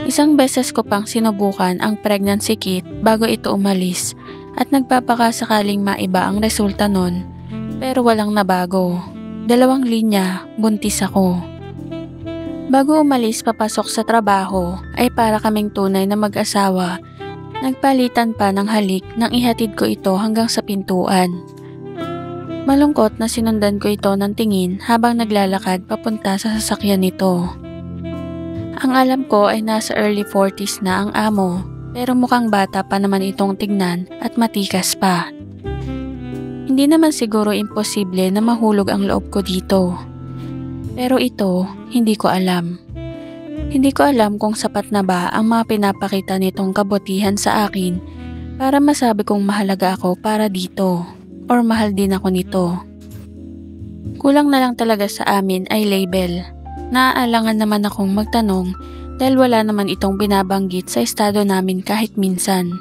Isang beses ko pang sinubukan ang pregnancy kit bago ito umalis at nagpapakasakaling maiba ang resulta nun, pero walang nabago. 2 linya, buntis ako. Bago umalis papasok sa trabaho ay para kaming tunay na mag-asawa. Nagpalitan pa ng halik nang ihatid ko ito hanggang sa pintuan. Malungkot na sinundan ko ito ng tingin habang naglalakad papunta sa sasakyan nito. Ang alam ko ay nasa early 40s na ang amo, pero mukhang bata pa naman itong tignan at matikas pa. Hindi naman siguro imposible na mahulog ang loob ko dito. Pero ito, hindi ko alam. Hindi ko alam kung sapat na ba ang mga pinapakita nitong kabutihan sa akin para masabi kong mahalaga ako para dito, or mahal din ako nito. Kulang na lang talaga sa amin ay label. Naaalangan naman akong magtanong dahil wala naman itong binabanggit sa estado namin kahit minsan.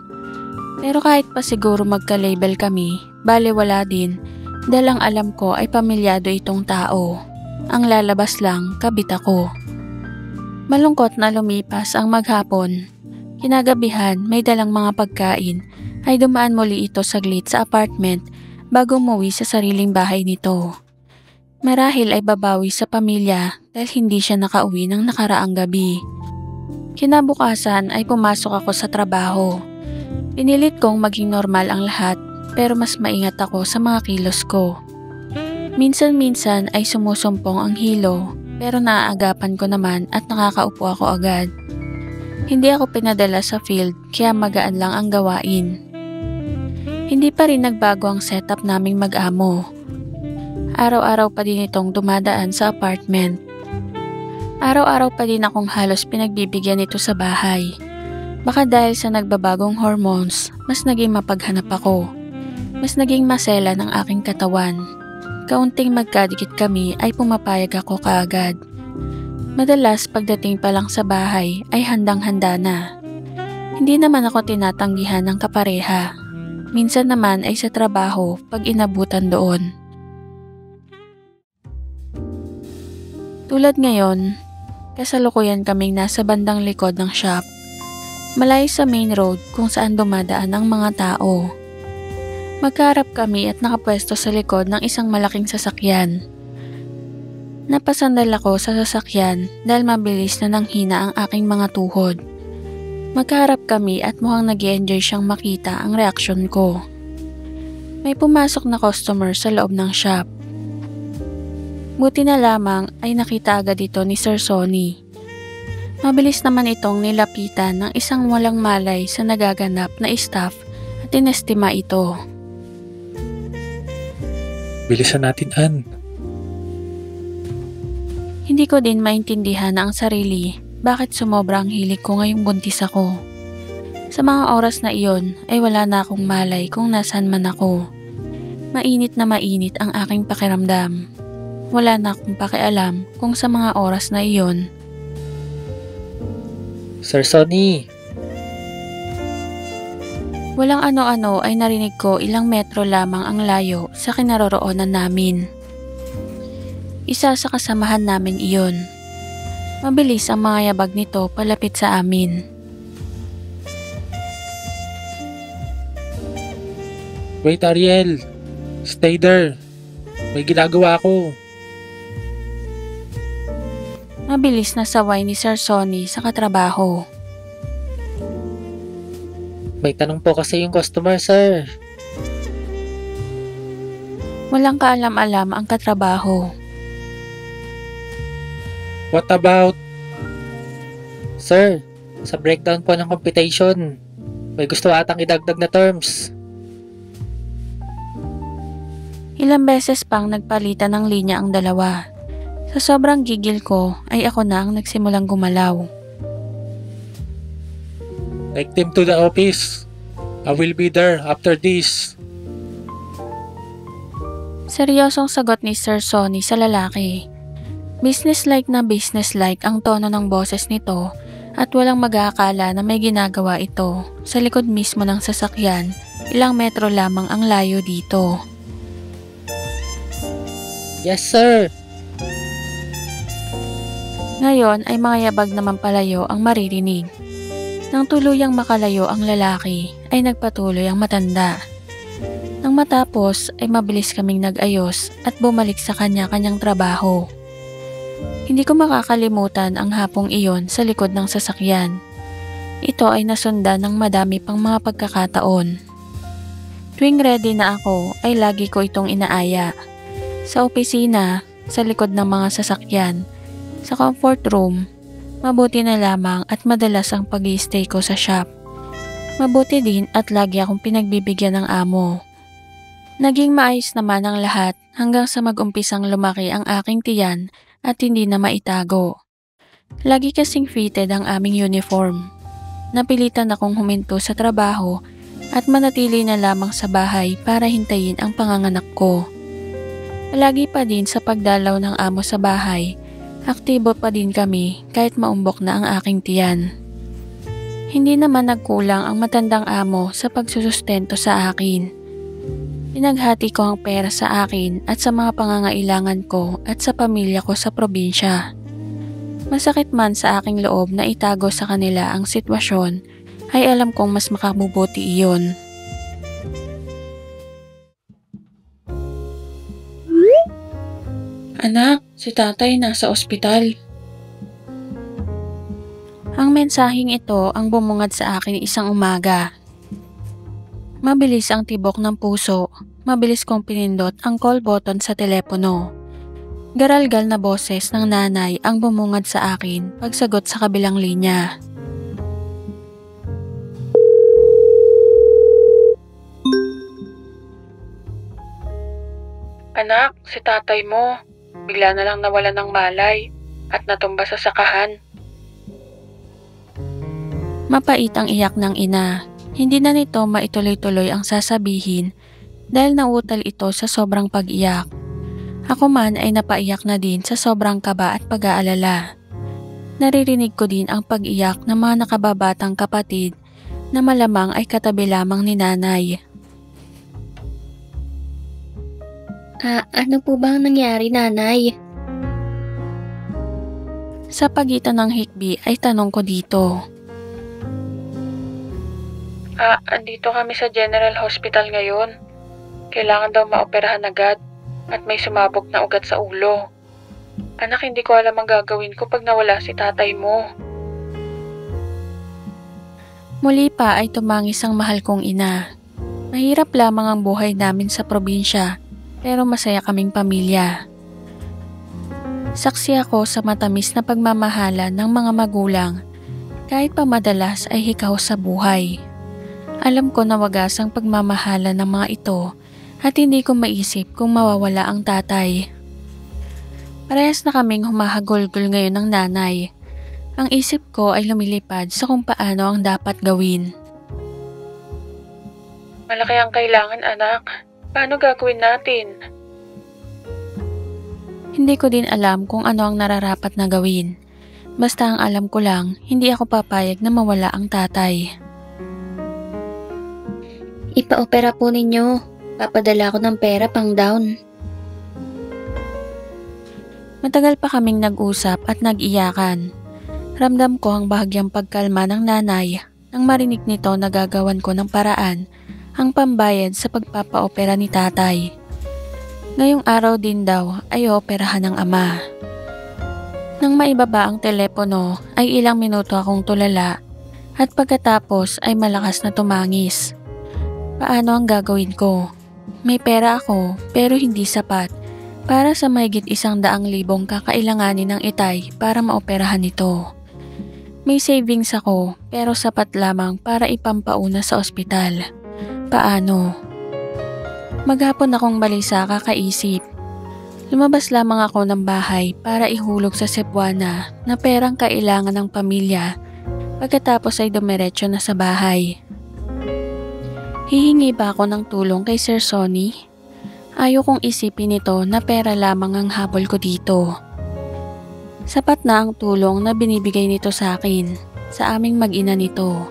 Pero kahit pa siguro magka-label kami, bale wala din dahil ang alam ko ay pamilyado itong tao. Ang lalabas lang, kabit ako. Malungkot na lumipas ang maghapon. Kinagabihan, may dalang mga pagkain ay dumaan muli ito saglit sa apartment bago umuwi sa sariling bahay nito. Marahil ay babawi sa pamilya dahil hindi siya nakauwi ng nakaraang gabi. Kinabukasan ay pumasok ako sa trabaho. Pinilit kong maging normal ang lahat pero mas maingat ako sa mga kilos ko. Minsan-minsan ay sumusumpong ang hilo pero naaagapan ko naman at nakakaupo ako agad. Hindi ako pinadala sa field kaya magaan lang ang gawain. Hindi pa rin nagbago ang setup naming mag-amo. Araw-araw pa din itong dumadaan sa apartment. Araw-araw pa din akong halos pinagbibigyan ito sa bahay. Baka dahil sa nagbabagong hormones, mas naging mapaghanap ako. Mas naging masela ng aking katawan. Kaunting magkadikit kami ay pumapayag ako kaagad. Madalas pagdating pa lang sa bahay ay handang-handa na. Hindi naman ako tinatanggihan ng kapareha. Minsan naman ay sa trabaho pag inabutan doon. Tulad ngayon, kasalukuyan kaming nasa bandang likod ng shop. Malayo sa main road kung saan dumadaan ang mga tao. Magkaharap kami at nakapwesto sa likod ng isang malaking sasakyan. Napasandal ako sa sasakyan dahil mabilis na nanghina ang aking mga tuhod. Magkaharap kami at mukhang nag-i-enjoy siyang makita ang reaksyon ko. May pumasok na customer sa loob ng shop. Buti na lamang ay nakita agad ito ni Sir Sonny. Mabilis naman itong nilapitan ng isang walang malay sa nagaganap na staff at inestima ito. Bilisan natin, Ann. Hindi ko din maintindihan ang sarili bakit sumobra ang hilig ko ngayong buntis ako. Sa mga oras na iyon ay wala na akong malay kung nasaan man ako. Mainit na mainit ang aking pakiramdam. Wala na akong pakialam kung sa mga oras na iyon. Sir Sonny! Walang ano-ano ay narinig ko ilang metro lamang ang layo sa kinaroroonan namin. Isa sa kasamahan namin iyon. Mabilis ang mga yabag nito palapit sa amin. Wait, Ariel. Stay there. May ginagawa ako. Mabilis na saway ni Sir Sonny sa katrabaho. May tanong po kasi yung customer, sir. Walang kaalam-alam ang katrabaho. What about? Sir, sa breakdown po ng computation, may gusto atang idagdag na terms. Ilang beses pang nagpalitan ng linya ang dalawa. Sa sobrang gigil ko ay ako na ang nagsimulang gumalaw. Take them to the office. I will be there after this. Seryosong sagot ni Sir Sonny sa lalaki. Business-like na business-like ang tono ng boses nito at walang mag-aakala na may ginagawa ito sa likod mismo ng sasakyan, ilang metro lamang ang layo dito. Yes, sir. Ngayon ay mga yabag naman palayo ang maririnig. Nang tuluyang makalayo ang lalaki ay nagpatuloy ang matanda. Nang matapos ay mabilis kaming nag-ayos at bumalik sa kanya-kanyang trabaho. Hindi ko makakalimutan ang hapong iyon sa likod ng sasakyan. Ito ay nasundan ng madami pang mga pagkakataon. Tuwing ready na ako ay lagi ko itong inaaya. Sa opisina, sa likod ng mga sasakyan, sa comfort room, mabuti na lamang at madalas ang pag-i-stay ko sa shop. Mabuti din at lagi akong pinagbibigyan ng amo. Naging maayos naman ang lahat hanggang sa mag-umpisang lumaki ang aking tiyan at hindi na maitago. Lagi kasing fitted ang aming uniform. Napilitan akong huminto sa trabaho at manatili na lamang sa bahay para hintayin ang panganganak ko. Palagi pa din sa pagdalaw ng amo sa bahay, aktibo pa din kami kahit maumbok na ang aking tiyan. Hindi naman nagkulang ang matandang amo sa pagsusustento sa akin. Pinaghati ko ang pera sa akin at sa mga pangangailangan ko at sa pamilya ko sa probinsya. Masakit man sa aking loob na itago sa kanila ang sitwasyon, ay alam kong mas makabubuti iyon. Anak, si tatay nasa ospital. Ang mensaheng ito ang bumungad sa akin isang umaga. Mabilis ang tibok ng puso, mabilis kong pinindot ang call button sa telepono. Garalgal na boses ng nanay ang bumungad sa akin pagsagot sa kabilang linya. Anak, si tatay mo. Bigla na lang nawala ng malay at natumba sa sakahan. Mapait ang iyak ng ina. Hindi na nito maituloy-tuloy ang sasabihin dahil nauutal ito sa sobrang pag-iyak. Ako man ay napaiyak na din sa sobrang kaba at pag-aalala. Naririnig ko din ang pag-iyak ng mga nakababatang kapatid na malamang ay katabi lamang ni nanay. Ano po bang nangyari, nanay? Sa pagitan ng hikbi ay tanong ko dito. Andito kami sa General Hospital ngayon. Kailangan daw maoperahan agad at may sumabog na ugat sa ulo. Anak, hindi ko alam ang gagawin ko pag nawala si tatay mo. Muli pa ay tumangis ang mahal kong ina. Mahirap lamang ang buhay namin sa probinsya, pero masaya kaming pamilya. Saksi ako sa matamis na pagmamahala ng mga magulang, kahit pa madalas ay hikaw sa buhay. Alam ko na wagas ang pagmamahala ng mga ito at hindi ko maisip kung mawawala ang tatay. Parehas na kaming humahagulgol ngayon ng nanay. Ang isip ko ay lumilipad sa kung paano ang dapat gawin. Malaki ang kailangan, anak. Paano gagawin natin? Hindi ko din alam kung ano ang nararapat na gawin. Basta ang alam ko lang, hindi ako papayag na mawala ang tatay. Ipa-opera po ninyo. Papadala ko ng pera pang down. Matagal pa kaming nag-usap at nag-iyakan. Ramdam ko ang bahagyang pagkalma ng nanay nang marinig nito na gagawan ko ng paraan ang pambayad sa pagpapa-opera ni tatay. Ngayong araw din daw ay operahan ng ama. Nang maibaba ang telepono ay ilang minuto akong tulala at pagkatapos ay malakas na tumangis. Paano ang gagawin ko? May pera ako pero hindi sapat para sa mahigit 100,000 kakailanganin ng itay para maoperahan ito. May savings ako pero sapat lamang para ipampauna sa ospital. Paano? Maghapon akong balisa kakaisip. Lumabas lamang ako ng bahay para ihulog sa Cebuana na perang kailangan ng pamilya pagkatapos ay dumiretso na sa bahay. Hihingi ba ako ng tulong kay Sir Sonny? Ayaw kong isipin ito na pera lamang ang habol ko dito. Sapat na ang tulong na binibigay nito sa akin, sa aming mag-ina nito.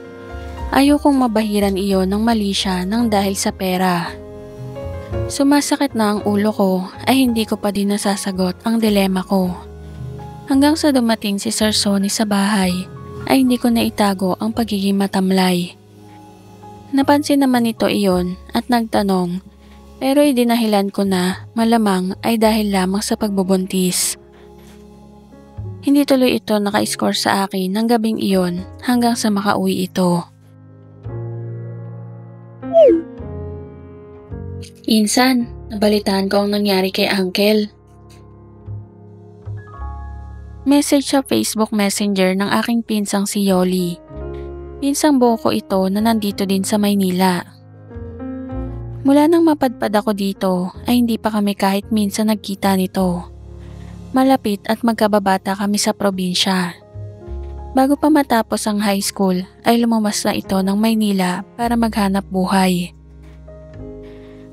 Ayaw kong mabahiran iyon ng mali siya nang dahil sa pera. Sumasakit na ang ulo ko ay hindi ko pa din nasasagot ang dilema ko. Hanggang sa dumating si Sir Sonny sa bahay ay hindi ko na itago ang pagiging matamlay. Napansin naman nito iyon at nagtanong pero idinahilan ko na malamang ay dahil lamang sa pagbubuntis. Hindi tuloy ito naka-score sa akin ng gabing iyon hanggang sa makauwi ito. Insan, nabalitaan ko ang nangyari kay Uncle. Message sa Facebook Messenger ng aking pinsang si Yoli. Pinsang buo ko ito na nandito din sa Maynila. Mula nang mapadpad ako dito ay hindi pa kami kahit minsan nagkita nito. Malapit at magkababata kami sa probinsya. Bago pa matapos ang high school ay lumabas na ito ng Maynila para maghanap buhay.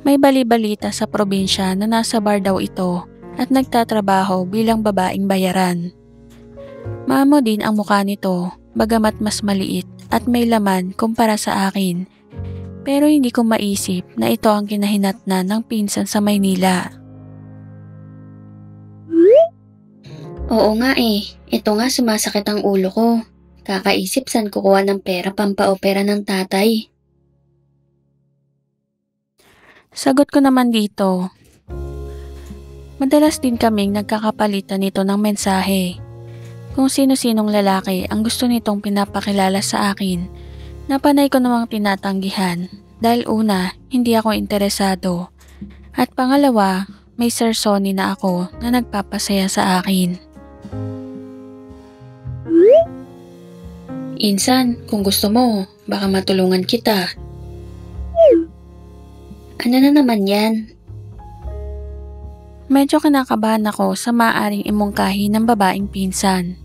May bali-balita sa probinsya na nasa bar daw ito at nagtatrabaho bilang babaeng bayaran. Maamo din ang mukha nito bagamat mas maliit at may laman kumpara sa akin. Pero hindi ko maisip na ito ang kinahinatnan ng pinsan sa Maynila. Oo nga eh. Ito nga sumasakit ang ulo ko. Kakaisip saan kukuha ng pera pampaopera ng tatay. Sagot ko naman dito. Madalas din kaming nagkakapalitan nito ng mensahe. Kung sino-sinong lalaki ang gusto nitong pinapakilala sa akin, napanay ko namang tinatanggihan dahil una, hindi ako interesado. At pangalawa, may Sir Sonny na ako na nagpapasaya sa akin. Insan, kung gusto mo, baka matulungan kita. Ano na naman yan? Medyo kinakabahan ako sa maaaring imungkahi ng babaeng pinsan.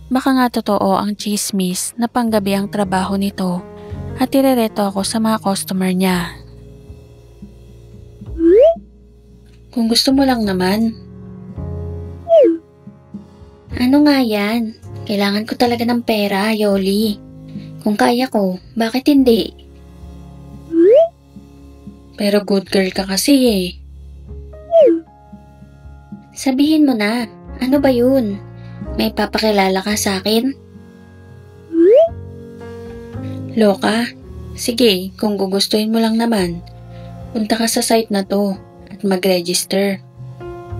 Baka nga totoo ang chismis na panggabi ang trabaho nito at irereto ako sa mga customer niya. Kung gusto mo lang naman. Ano nga yan? Kailangan ko talaga ng pera, Yoli. Kung kaya ko, bakit hindi? Pero good girl ka kasi eh. Sabihin mo na, ano ba yun? May papakilala ka sa akin? Loka? Sige, kung gugustuhin mo lang naman, punta ka sa site na to at mag-register.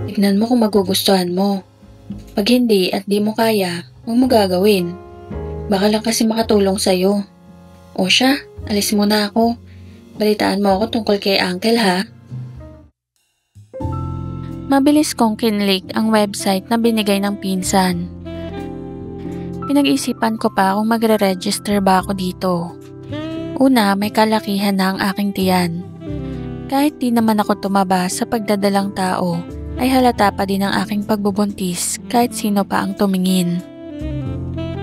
Tignan mo kung magugustuhan mo. Pag hindi at di mo kaya, huwag mo gagawin. Baka lang kasi makatulong sa'yo. O siya, alis muna ako. Balitaan mo ako tungkol kay Uncle ha. Mabilis kong kinlik ang website na binigay ng pinsan. Pinag-isipan ko pa kung magre-register ba ako dito. Una, may kalakihan na ang aking tiyan. Kahit di naman ako tumaba sa pagdadalang tao, ay halata pa din ang aking pagbubuntis kahit sino pa ang tumingin.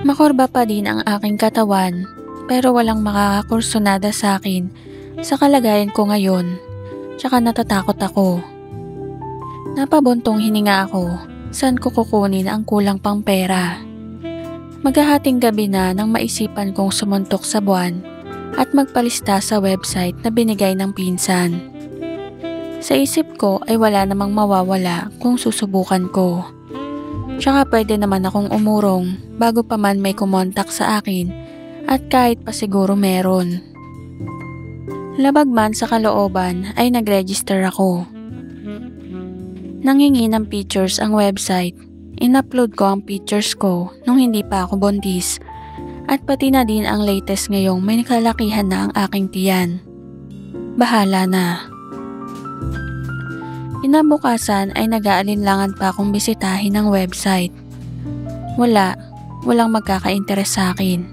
Makorba pa din ang aking katawan pero walang makakakursunada sa akin sa kalagayan ko ngayon, tsaka natatakot ako. Napabuntong hininga ako, saan ko kukunin ang kulang pang pera. Maghahating gabi na nang maisipan kong sumuntok sa buwan at magpalista sa website na binigay ng pinsan. Sa isip ko ay wala namang mawawala kung susubukan ko. Tsaka pwede naman akong umurong bago pa man may kumontak sa akin at kahit pa siguro meron. Labag man sa kalooban ay nag-register ako. Nangingi ng pictures ang website. In-upload ko ang pictures ko nung hindi pa ako buntis at pati na din ang latest ngayong may nakalakihan na ang aking tiyan. Bahala na. Inabukasan ay nag-aalinlangan pa akong bisitahin ang website. Walang magkaka-interes sa akin.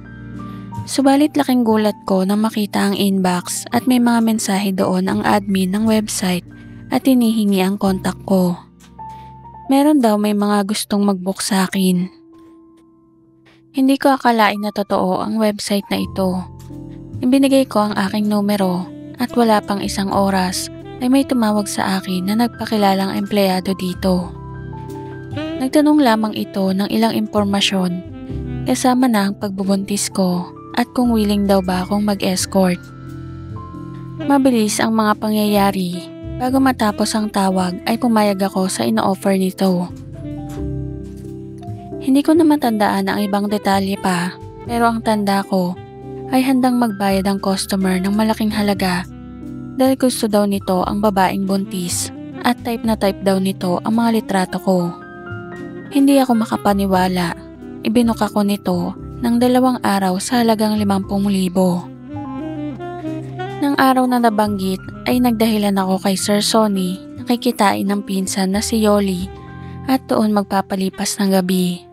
Subalit laking gulat ko nang makita ang inbox at may mga mensahe doon ang admin ng website at hinihingi ang kontak ko. Meron daw may mga gustong mag-book sa akin. Hindi ko akalain na totoo ang website na ito. Ibinigay ko ang aking numero at wala pang isang oras ay may tumawag sa akin na nagpakilalang empleyado dito. Nagtanong lamang ito ng ilang impormasyon kasama na ang pagbubuntis ko at kung willing daw ba akong mag-escort. Mabilis ang mga pangyayari. Bago matapos ang tawag ay pumayag ako sa ino-offer nito. Hindi ko na matandaan ang ibang detalye pa, pero ang tanda ko ay handang magbayad ang customer ng malaking halaga dahil gusto daw nito ang babaeng buntis at type na type daw nito ang mga litrato ko. Hindi ako makapaniwala. Ibinuk ako nito ng 2 araw sa halagang 50,000. Nang araw na nabanggit ay nagdahilan ako kay Sir Sonny na kikitain ng pinsan na si Yoli at doon magpapalipas ng gabi.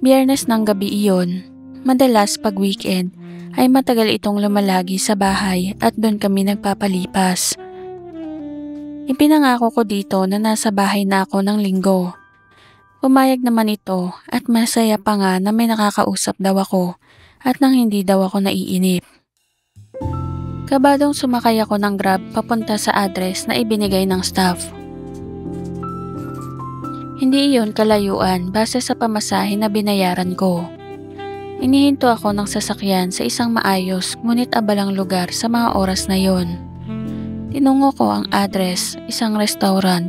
Biyernes ng gabi iyon, madalas pag weekend ay matagal itong lumalagi sa bahay at doon kami nagpapalipas. Ipinangako ko dito na nasa bahay na ako ng linggo. Pumayag naman ito at masaya pa nga na may nakakausap daw ako at nang hindi daw ako naiinip. Kabadong sumakay ako ng Grab papunta sa address na ibinigay ng staff. Hindi iyon kalayuan base sa pamasahe na binayaran ko. Inihinto ako ng sasakyan sa isang maayos ngunit abalang lugar sa mga oras na yon. Tinungo ko ang address, isang restaurant.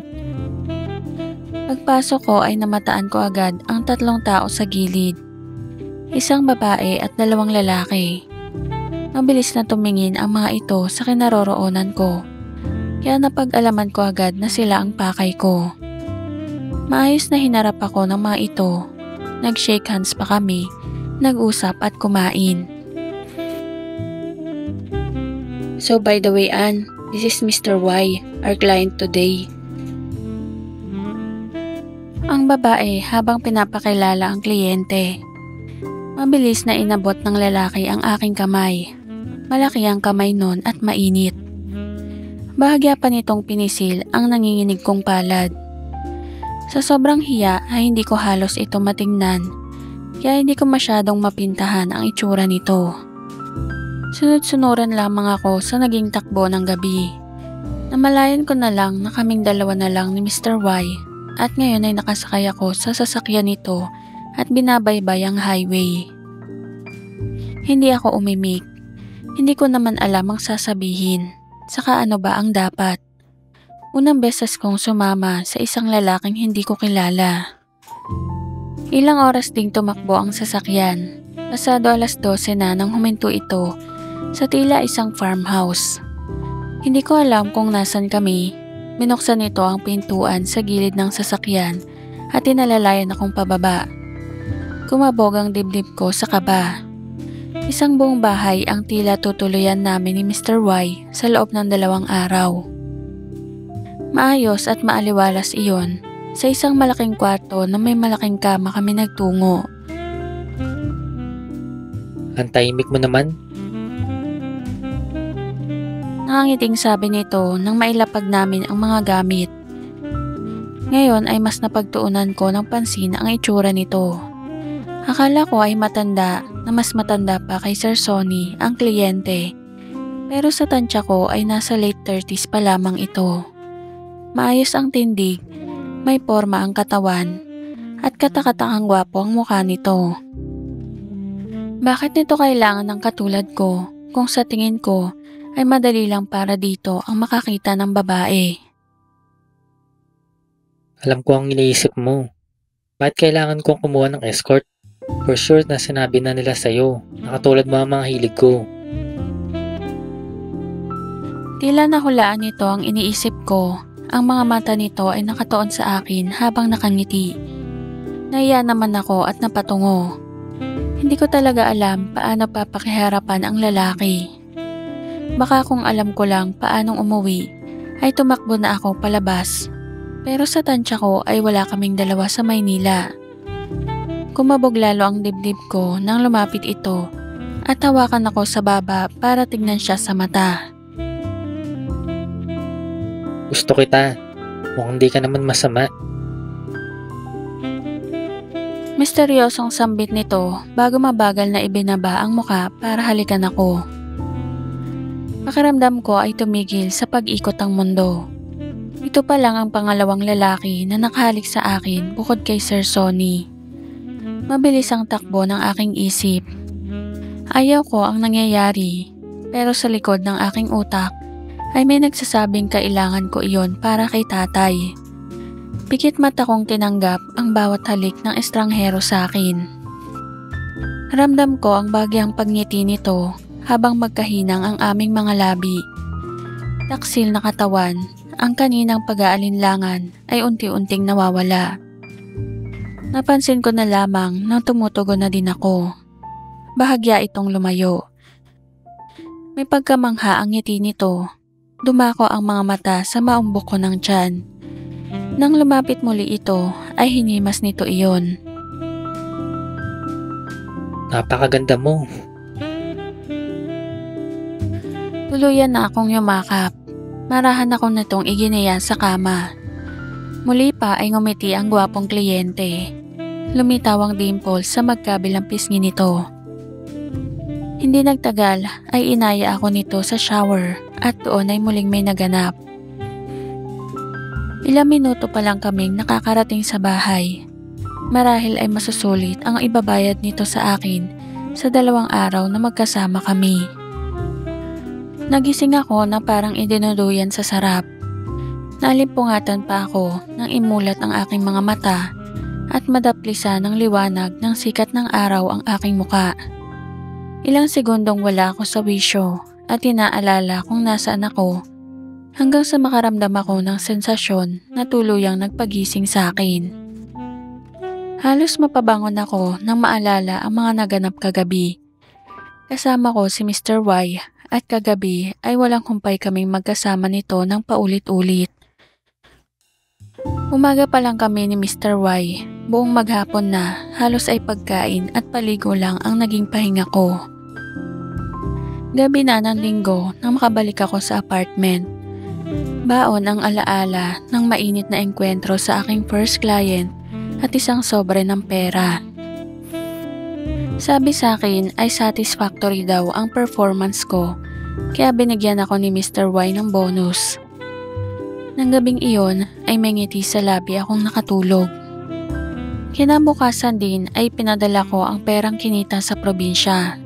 Pagpasok ko ay namataan ko agad ang 3 tao sa gilid. Isang babae at 2 lalaki. Mabilis na tumingin ang mga ito sa kinaroroonan ko, kaya napag-alaman ko agad na sila ang pakay ko. Maayos na hinarap ako ng mga ito, nag-shake hands pa kami, nag-usap at kumain. So by the way, Ann, this is Mr. Y, our client today. Ang babae habang pinapakilala ang kliyente. Mabilis na inabot ng lalaki ang aking kamay. Malaki ang kamay nun at mainit. Bahagya pa nitong pinisil ang nanginginig kong palad. Sa sobrang hiya ay hindi ko halos ito matingnan, kaya hindi ko masyadong mapintahan ang itsura nito. Sunod-sunuran lamang ako sa naging takbo ng gabi. Namalayan ko na lang na kaming 2 na lang ni Mr. Y at ngayon ay nakasakay ako sa sasakyan nito at binabaybay ang highway. Hindi ako umimik. Hindi ko naman alam ang sasabihin. Saka ano ba ang dapat? Unang beses kong sumama sa isang lalaking hindi ko kilala. Ilang oras ding tumakbo ang sasakyan. Pasado 12:00 na nang huminto ito sa tila isang farmhouse. Hindi ko alam kung nasan kami. Binuksan nito ang pintuan sa gilid ng sasakyan at tinalalayan akong pababa. Kumabog ang dibdib ko sa kaba. Isang buong bahay ang tila tutuluyan namin ni Mr. Y sa loob ng 2 araw. Maayos at maaliwalas iyon. Sa isang malaking kwarto na may malaking kama kami nagtungo. Ang tahimik mo naman. Nangangiting sabi nito nang mailapag namin ang mga gamit. Ngayon ay mas napagtuunan ko ng pansin ang itsura nito. Akala ko ay matanda na mas matanda pa kay Sir Sonny ang kliyente. Pero sa tansya ko ay nasa late 30s pa lamang ito. Maayos ang tindig, may porma ang katawan, at katakatakang gwapo ang mukha nito. Bakit nito kailangan ng katulad ko kung sa tingin ko ay madali lang para dito ang makakita ng babae. Alam ko ang iniisip mo. Bakit kailangan kong kumuha ng escort? For sure na sinabi na nila sa'yo, nakatulad mo ang mga hilig ko. Tila nahulaan nito ang iniisip ko. Ang mga mata nito ay nakatuon sa akin habang nakangiti. Nahiya naman ako at napatungo. Hindi ko talaga alam paano papakiharapan ang lalaki. Baka kung alam ko lang paanong umuwi, ay tumakbo na ako palabas. Pero sa tansya ko ay wala kaming dalawa sa Maynila. Kumabog lalo ang dibdib ko nang lumapit ito at hawakan ako sa baba para tignan siya sa mata. Gusto kita. Mukhang di ka naman masama. Misteryosong sambit nito bago mabagal na ibinaba ang muka para halikan ako. Pakiramdam ko ay tumigil sa pag-ikot ang mundo. Ito pa lang ang pangalawang lalaki na nakahalik sa akin bukod kay Sir Sonny. Mabilis ang takbo ng aking isip. Ayaw ko ang nangyayari, pero sa likod ng aking utak ay may nagsasabing kailangan ko iyon para kay tatay. Pikit mata kong tinanggap ang bawat halik ng estranghero sa akin. Ramdam ko ang bagyang pagngiti nito habang magkahinang ang aming mga labi. Taksil na katawan, ang kaninang pag-aalinlangan ay unti-unting nawawala. Napansin ko na lamang nang tumutugon na din ako. Bahagya itong lumayo. May pagkamangha ang ngiti nito. Dumako ang mga mata sa maumbok ko ng tiyan. Nang lumapit muli ito, ay hinimas nito iyon. Napakaganda mo. Tuluyan na akong yumakap. Marahan ako nitong iginiya sa kama. Muli pa ay ngumiti ang gwapong kliyente. Lumitaw ang dimple sa magkabilang pisngi nito. Hindi nagtagal ay inaya ako nito sa shower at doon ay muling may naganap. Ilang minuto pa lang kaming nakakarating sa bahay. Marahil ay masusulit ang ibabayad nito sa akin sa 2 araw na magkasama kami. Nagising ako na parang idinuluyan sa sarap. Nalimpungatan pa ako nang imulat ang aking mga mata at madaplisan ng liwanag ng sikat ng araw ang aking muka. Ilang segundong wala ako sa wisyo at inaalala kung nasaan ako hanggang sa makaramdam ako ng sensasyon na tuluyang nagpagising sa akin. Halos mapabangon ako nang maalala ang mga naganap kagabi. Kasama ko si Mr. Y at kagabi ay walang humpay kaming magkasama nito ng paulit-ulit. Umaga pa lang kami ni Mr. Y. Buong maghapon na, halos ay pagkain at paligo lang ang naging pahinga ko. Gabi na ng linggo nang makabalik ako sa apartment. Baon ang alaala ng mainit na engkwentro sa aking first client at isang sobre ng pera. Sabi sa akin ay satisfactory daw ang performance ko, kaya binigyan ako ni Mr. Y ng bonus. Nang gabing iyon ay may ngiti sa labi akong nakatulog. Kinabukasan din ay pinadala ko ang perang kinita sa probinsya.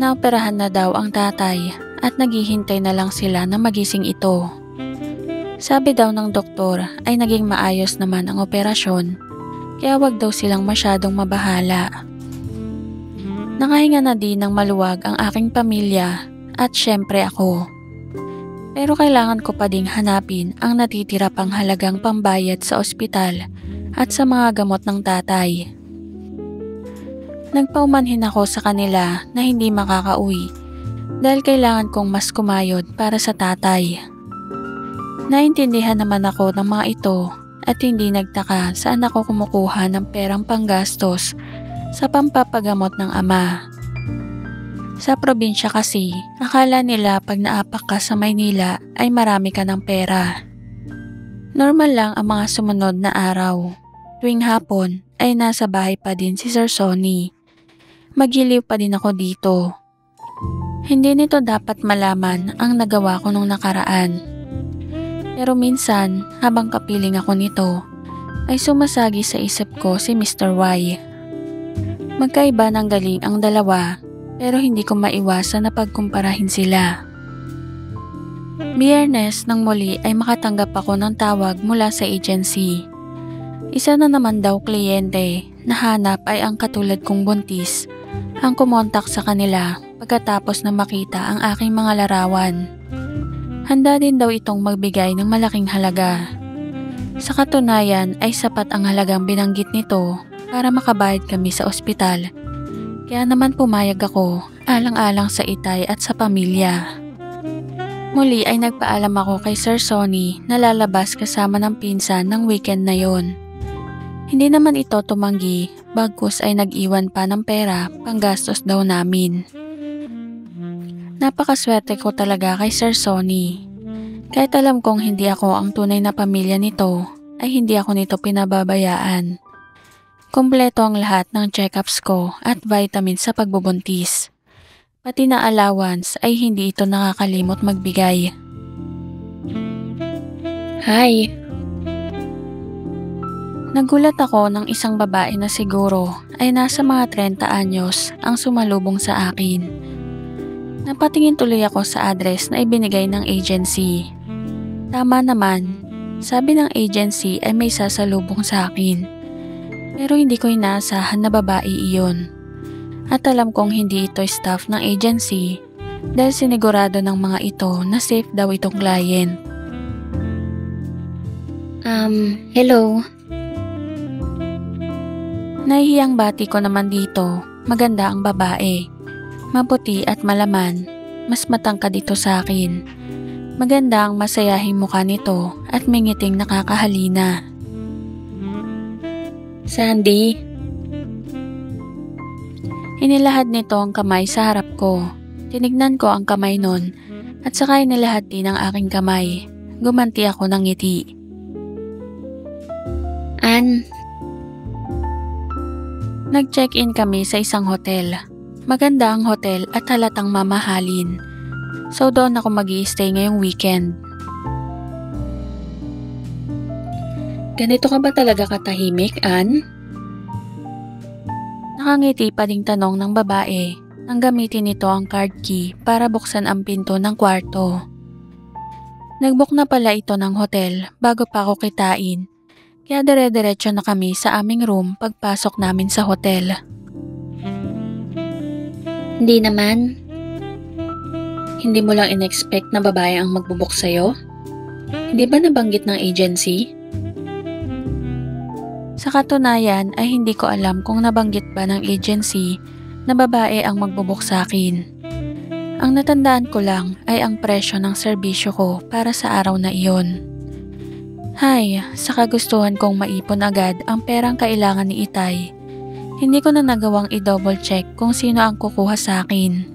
Naoperahan na daw ang tatay at naghihintay na lang sila na magising ito. Sabi daw ng doktor ay naging maayos naman ang operasyon, kaya wag daw silang masyadong mabahala. Nakahinga na din ng maluwag ang aking pamilya at syempre ako. Pero kailangan ko pa ding hanapin ang natitira pang halagang pambayad sa ospital at sa mga gamot ng tatay. Nagpaumanhin ako sa kanila na hindi makakauwi dahil kailangan kong mas kumayod para sa tatay. Naintindihan naman ako ng mga ito at hindi nagtaka saan ako kumukuha ng perang panggastos sa pampapagamot ng ama. Sa probinsya kasi, akala nila pag naapak ka sa Maynila ay marami ka ng pera. Normal lang ang mga sumunod na araw. Tuwing hapon ay nasa bahay pa din si Sir Sonny. Magiliw pa din ako dito. Hindi nito dapat malaman ang nagawa ko nung nakaraan. Pero minsan, habang kapiling ako nito, ay sumasagi sa isip ko si Mr. Y. Magkaiba ng galing ang dalawa, pero hindi ko maiwasan na pagkumparahin sila. Biyernes nang muli ay makatanggap ako ng tawag mula sa agency. Isa na naman daw kliyente na hanap ay ang katulad kong buntis ang kumontak sa kanila pagkatapos na makita ang aking mga larawan. Handa din daw itong magbigay ng malaking halaga. Sa katunayan ay sapat ang halagang binanggit nito para makabayad kami sa ospital. Kaya naman pumayag ako, alang-alang sa itay at sa pamilya. Muli ay nagpaalam ako kay Sir Sonny na lalabas kasama ng pinsan ng weekend na yon. Hindi naman ito tumanggi, bagkus ay nag-iwan pa ng pera panggastos daw namin. Napakaswerte ko talaga kay Sir Sonny. Kahit alam kong hindi ako ang tunay na pamilya nito, ay hindi ako nito pinababayaan. Kompleto ang lahat ng check-ups ko at vitamins sa pagbubuntis. Pati na allowance ay hindi ito nakakalimot magbigay. Hi! Nagulat ako ng isang babae na siguro ay nasa mga 30 anyos ang sumalubong sa akin. Napatingin tuloy ako sa address na ibinigay ng agency. Tama naman, sabi ng agency ay may sasalubong sa akin. Pero hindi ko inaasahan na babae iyon. At alam kong hindi ito staff ng agency dahil sinigurado ng mga ito na safe daw itong client. Hello. Nahihiyang bati ko naman dito, maganda ang babae. Maputi at malaman, mas matangkad dito sa akin. Maganda ang masayahing mukha nito at may ngiting nakakahalina. Sandy. Inilahad nito ang kamay sa harap ko. Tinignan ko ang kamay nun at saka inilahad din ang aking kamay. Gumanti ako ng ngiti. Ann. Nag-check-in kami sa isang hotel. Maganda ang hotel at halatang mamahalin. So doon ako mag-i-stay ngayong weekend. Ganito ka ba talaga katahimik, Ann? Nakangiti pa ding tanong ng babae nang gamitin nito ang card key para buksan ang pinto ng kwarto. Nagbook na pala ito ng hotel bago pa ako kitain, kaya dire-diretso na kami sa aming room pagpasok namin sa hotel. Hindi naman. Hindi mo lang in-expect na babae ang magbubuk sa'yo? Hindi ba nabanggit ng agency? Sa katunayan ay hindi ko alam kung nabanggit ba ng agency na babae ang magbubuk sa akin. Ang natandaan ko lang ay ang presyo ng serbisyo ko para sa araw na iyon. Hay, sa kagustuhan kong maipon agad ang perang kailangan ni Itay, hindi ko na nagawang i-double check kung sino ang kukuha sa akin.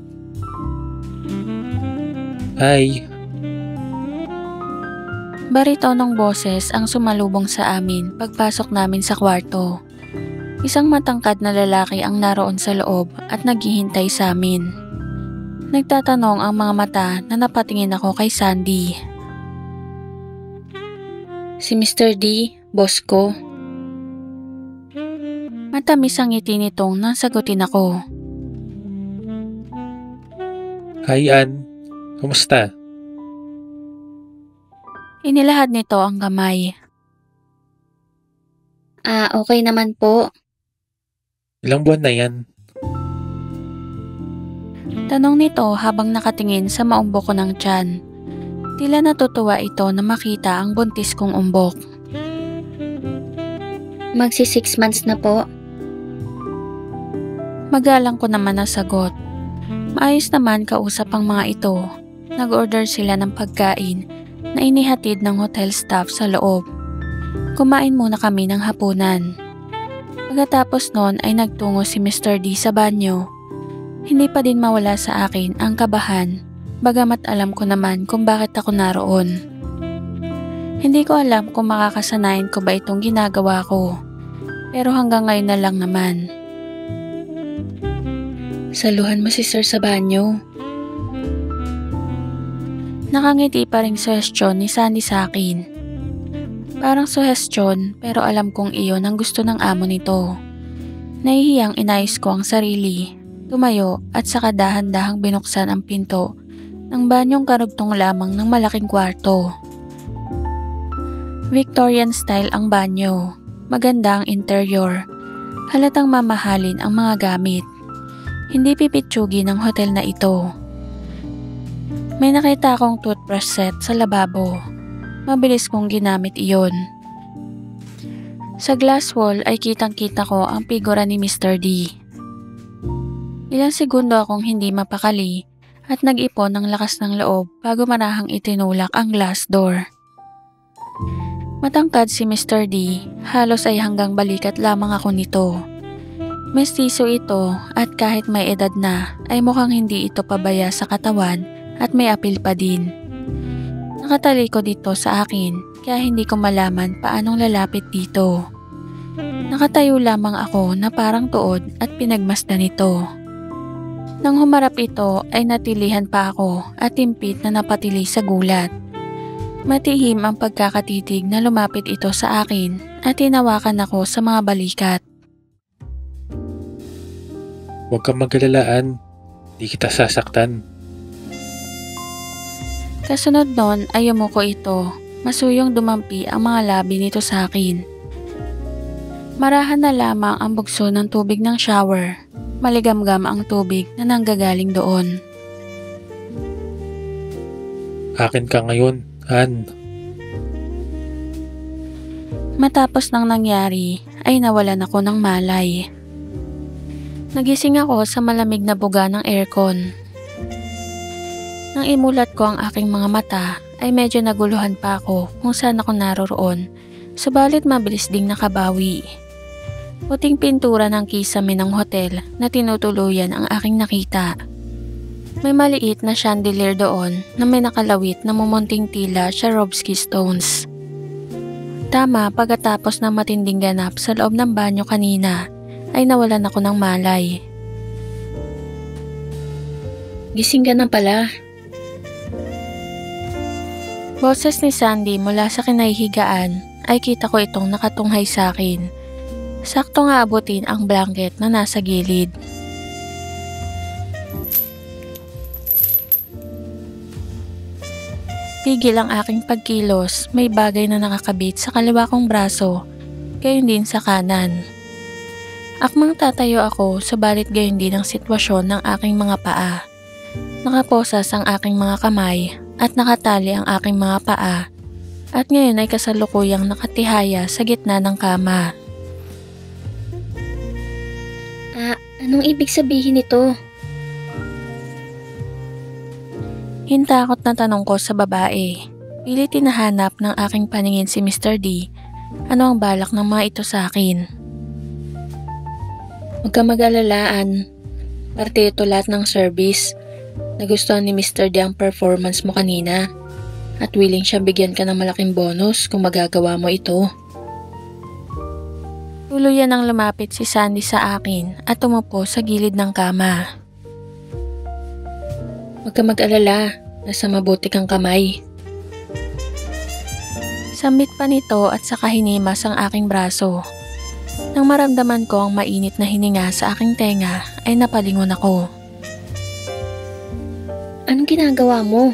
Hi! Baritonong boses ang sumalubong sa amin pagpasok namin sa kwarto. Isang matangkad na lalaki ang naroon sa loob at naghihintay sa amin. Nagtatanong ang mga mata na napatingin ako kay Sandy. Si Mr. D, boss ko. Matamis ang ngiti nitong nang sagutin ako. Hi, Ann. Kumusta? Inilahad nito ang kamay. Okay naman po. Ilang buwan na yan? Tanong nito habang nakatingin sa maumbok ko ng tiyan. Tila natutuwa ito na makita ang buntis kong umbok. Magsi 6 months na po. Magalang ko naman na sagot. Maayos naman kausap ang mga ito. Nag-order sila ng pagkain na inihatid ng hotel staff sa loob. Kumain muna kami ng hapunan. Pagkatapos noon ay nagtungo si Mr. D sa banyo. Hindi pa din mawala sa akin ang kabahan, bagamat alam ko naman kung bakit ako naroon. Hindi ko alam kung makakasanayan ko ba itong ginagawa ko, pero hanggang ngayon na lang naman. Saluhan mo si Sir sa banyo. Nakangiti pa ring suhestyon ni Sandy sa akin. Parang suhestyon pero alam kong iyon ang gusto ng amo nito. Nahihiyang inayos ko ang sarili. Tumayo at saka dahan-dahang binuksan ang pinto ng banyong karugtong lamang ng malaking kwarto. Victorian style ang banyo. Maganda ang interior. Halatang mamahalin ang mga gamit. Hindi pipitsugi ng hotel na ito. May nakita akong toothbrush set sa lababo. Mabilis kong ginamit iyon. Sa glass wall ay kitang-kita ko ang figura ni Mr. D. Ilang segundo akong hindi mapakali at nag-ipon ng lakas ng loob bago marahang itinulak ang glass door. Matangkad si Mr. D, halos ay hanggang balikat lamang ako nito. Mestizo ito at kahit may edad na ay mukhang hindi ito pabaya sa katawan at may apil pa din. Nakatalikod dito sa akin kaya hindi ko malaman paanong lalapit dito. Nakatayo lamang ako na parang tuod at pinagmasdan ito. Nang humarap ito ay natilihan pa ako at timpit na napatili sa gulat. Matihim ang pagkakatitig na lumapit ito sa akin at tinawakan ako sa mga balikat. Huwag kang mag-alalaan. Di kita sasaktan. Kasunod nun ay yumuko ito. Masuyong dumampi ang mga labi nito sa akin. Marahan na lamang ang bugso ng tubig ng shower. Maligamgam ang tubig na nanggagaling doon. Akin ka ngayon, Han. Matapos nang nangyari ay nawalan ako ng malay. Nagising ako sa malamig na buga ng aircon. Nang imulat ko ang aking mga mata ay medyo naguluhan pa ako kung saan ako naroroon, subalit mabilis ding nakabawi. Puting pintura ng kisame ng hotel na tinutuluyan ang aking nakita. May maliit na chandelier doon na may nakalawit na mumunting tila Swarovski stones. Tama pagkatapos ng matinding ganap sa loob ng banyo kanina ay nawalan ako ng malay. Gising ka na pala. Boses ni Sandy mula sa kinahihigaan ay kita ko itong nakatunghay sa akin. Sakto nga abutin ang blanket na nasa gilid. Tigil ang aking pagkilos, may bagay na nakakabit sa kaliwa kong braso, gayon din sa kanan. Akmang tatayo ako, subalit gayon din ang sitwasyon ng aking mga paa. Nakaposas ang aking mga kamay at nakatali ang aking mga paa, at ngayon ay kasalukuyang nakatihaya sa gitna ng kama. Anong ibig sabihin nito? Hintakot na tanong ko sa babae. Pilit tinahanap ng aking paningin si Mr. D. Ano ang balak ng mga ito sa akin? Huwag ka mag-alalaan. Parte ito lahat ng service. Nagustuhan ni Mr. D ang performance mo kanina. At willing siya bigyan ka ng malaking bonus kung magagawa mo ito. Tuluyan ang lumapit si Sandy sa akin at tumupo sa gilid ng kama. Huwag ka mag-alala, nasa mabuti kang kamay. Sambit pa nito at saka hinimas ang aking braso. Nang maramdaman ko ang mainit na hininga sa aking tenga ay napalingon ako. Anong ginagawa mo?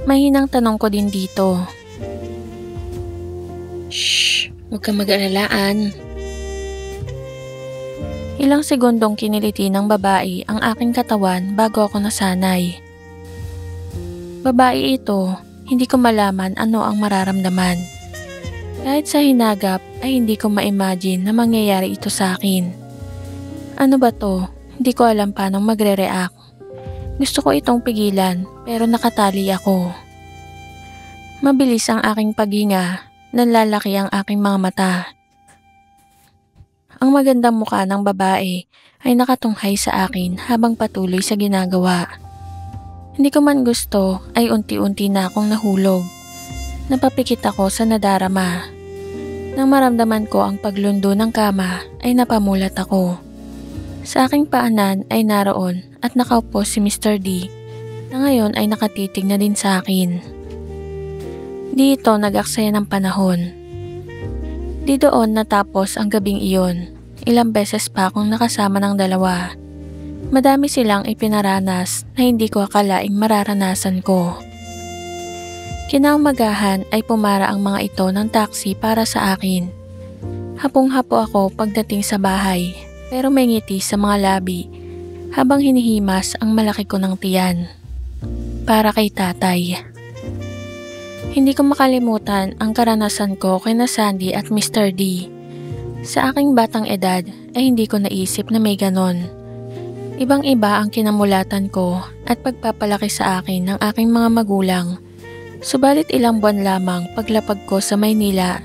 Mahinang tanong ko din dito. Shh, huwag ka mag-alalaan. Ilang segundong kiniliti ng babae ang aking katawan bago ako nasanay. Babae ito, hindi ko malaman ano ang mararamdaman. Kahit sa hinagap ay hindi ko ma-imagine na mangyayari ito sa akin. Ano ba to? Hindi ko alam paano magre-react. Gusto ko itong pigilan pero nakatali ako. Mabilis ang aking paghinga, nalalaki ang aking mga mata. Ang magandang mukha ng babae ay nakatunghay sa akin habang patuloy sa ginagawa. Hindi ko man gusto ay unti-unti na akong nahulog. Napapikit ako sa nadarama. Nang maramdaman ko ang paglundo ng kama ay napamulat ako. Sa aking paanan ay naroon at nakaupo si Mr. D na ngayon ay nakatitig na din sa akin. Dito nag-aksaya ng panahon. Di doon natapos ang gabing iyon. ilang beses pa akong nakasama ng dalawa. Madami silang ipinaranas na hindi ko akalaing mararanasan ko. Kinaumagahan ay pumara ang mga ito ng taxi para sa akin. Hapong-hapo ako pagdating sa bahay, pero may ngiti sa mga labi habang hinihimas ang malaki ko ng tiyan. Para kay tatay. Hindi ko makalimutan ang karanasan ko kina Sandy at Mr. D. Sa aking batang edad ay hindi ko naisip na may ganon. Ibang-iba ang kinamulatan ko at pagpapalaki sa akin ng aking mga magulang. Subalit ilang buwan lamang paglapag ko sa Maynila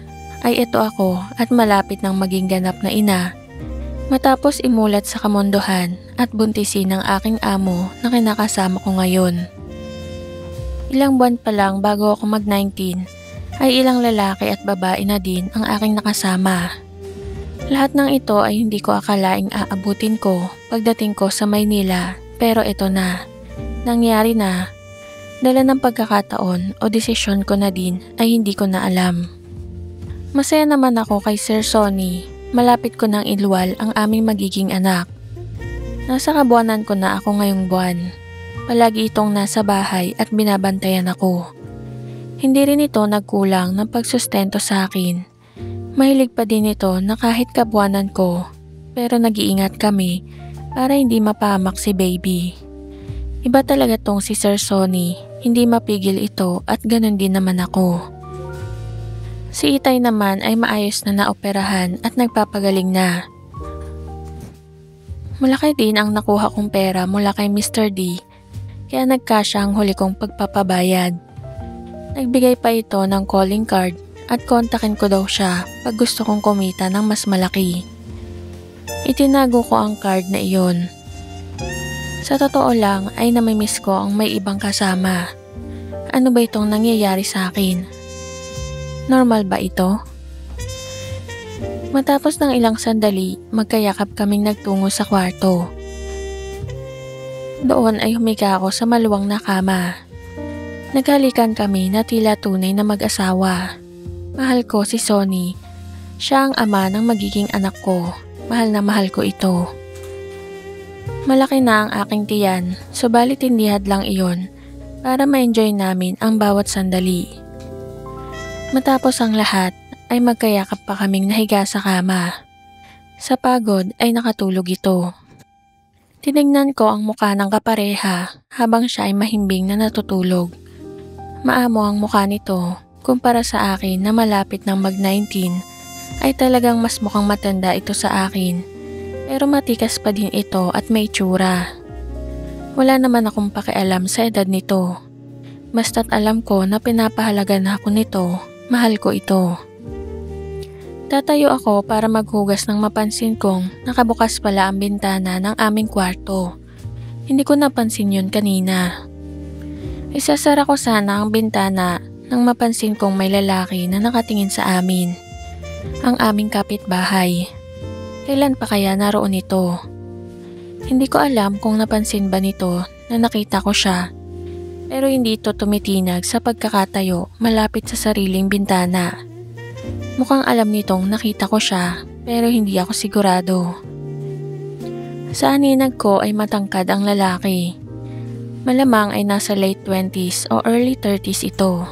ay ito ako at malapit ng maging ganap na ina. Matapos imulat sa kamondohan at buntisin ng aking amo na kinakasama ko ngayon. Ilang buwan pa lang bago ako mag-19 ay ilang lalaki at babae na din ang aking nakasama. Lahat ng ito ay hindi ko akalaing aabutin ko pagdating ko sa Maynila, pero ito na. Nangyari na. Dala ng pagkakataon o desisyon ko na din ay hindi ko na alam. Masaya naman ako kay Sir Sonny. Malapit ko nang iluwal ang aming magiging anak. Nasa kabuanan ko na ako ngayong buwan. Palagi itong nasa bahay at binabantayan ako. Hindi rin ito nagkulang ng pagsustento sa akin. Mahilig pa din ito na kahit kabuanan ko, pero nag-iingat kami para hindi mapahamak si baby. Iba talaga tong si Sir Sonny, hindi mapigil ito at ganun din naman ako. Si Itay naman ay maayos na naoperahan at nagpapagaling na. Malaki din ang nakuha kong pera mula kay Mr. D, kaya nagkasya ang huli kong pagpapabayad. Nagbigay pa ito ng calling card at kontakin ko daw siya pag gusto kong kumita ng mas malaki. Itinago ko ang card na iyon. Sa totoo lang ay namimiss ko ang may ibang kasama. Ano ba itong nangyayari sa akin? Normal ba ito? Matapos ng ilang sandali, magkayakap kaming nagtungo sa kwarto. Doon ay humiga ako sa maluwang na kama. Naghalikan kami na tila tunay na mag-asawa. Mahal ko si Sonny. Siya ang ama ng magiging anak ko. Mahal na mahal ko ito. Malaki na ang aking tiyan, subalit hindi hadlang iyon para ma-enjoy namin ang bawat sandali. Matapos ang lahat, ay magkayakap pa kaming nahiga sa kama. Sa pagod ay nakatulog ito. Tinignan ko ang mukha ng kapareha habang siya ay mahimbing na natutulog. Maamo ang mukha nito kumpara sa akin na malapit ng mag-19 ay talagang mas mukhang matanda ito sa akin. Pero matikas pa din ito at may itsura. Wala naman akong pakialam sa edad nito. Basta't alam ko na pinapahalaga na ako nito, mahal ko ito. Tatayo ako para maghugas nang mapansin kong nakabukas pala ang bintana ng aming kwarto. Hindi ko napansin yun kanina. Isasara ko sana ang bintana nang mapansin kong may lalaki na nakatingin sa amin. Ang aming kapitbahay. Kailan pa kaya naroon ito? Hindi ko alam kung napansin ba nito na nakita ko siya. Pero hindi ito tumitinag sa pagkakatayo malapit sa sariling bintana. Mukhang alam nitong nakita ko siya pero hindi ako sigurado. Sa aninag ko ay matangkad ang lalaki. Malamang ay nasa late 20s o early 30s ito.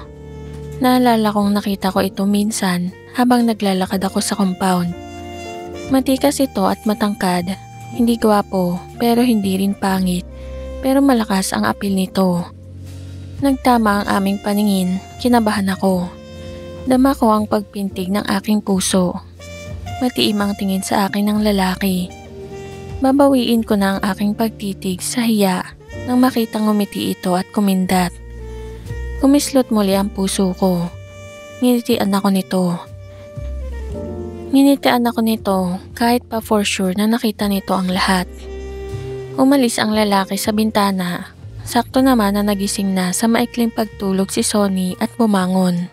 Naalala kong nakita ko ito minsan habang naglalakad ako sa compound. Matikas ito at matangkad, hindi gwapo pero hindi rin pangit, pero malakas ang apil nito. Nagtama ang aming paningin, kinabahan ako. Dama ko ang pagpintig ng aking puso. Matiim ang tingin sa akin ng lalaki. Babawiin ko na ang aking pagtitig sa hiya nang makitang ngumiti ito at kumindat. Kumislot muli ang puso ko. Nginitian ako nito kahit pa for sure na nakita nito ang lahat. Umalis ang lalaki sa bintana. Sakto naman na nagising na sa maikling pagtulog si Sonny at bumangon.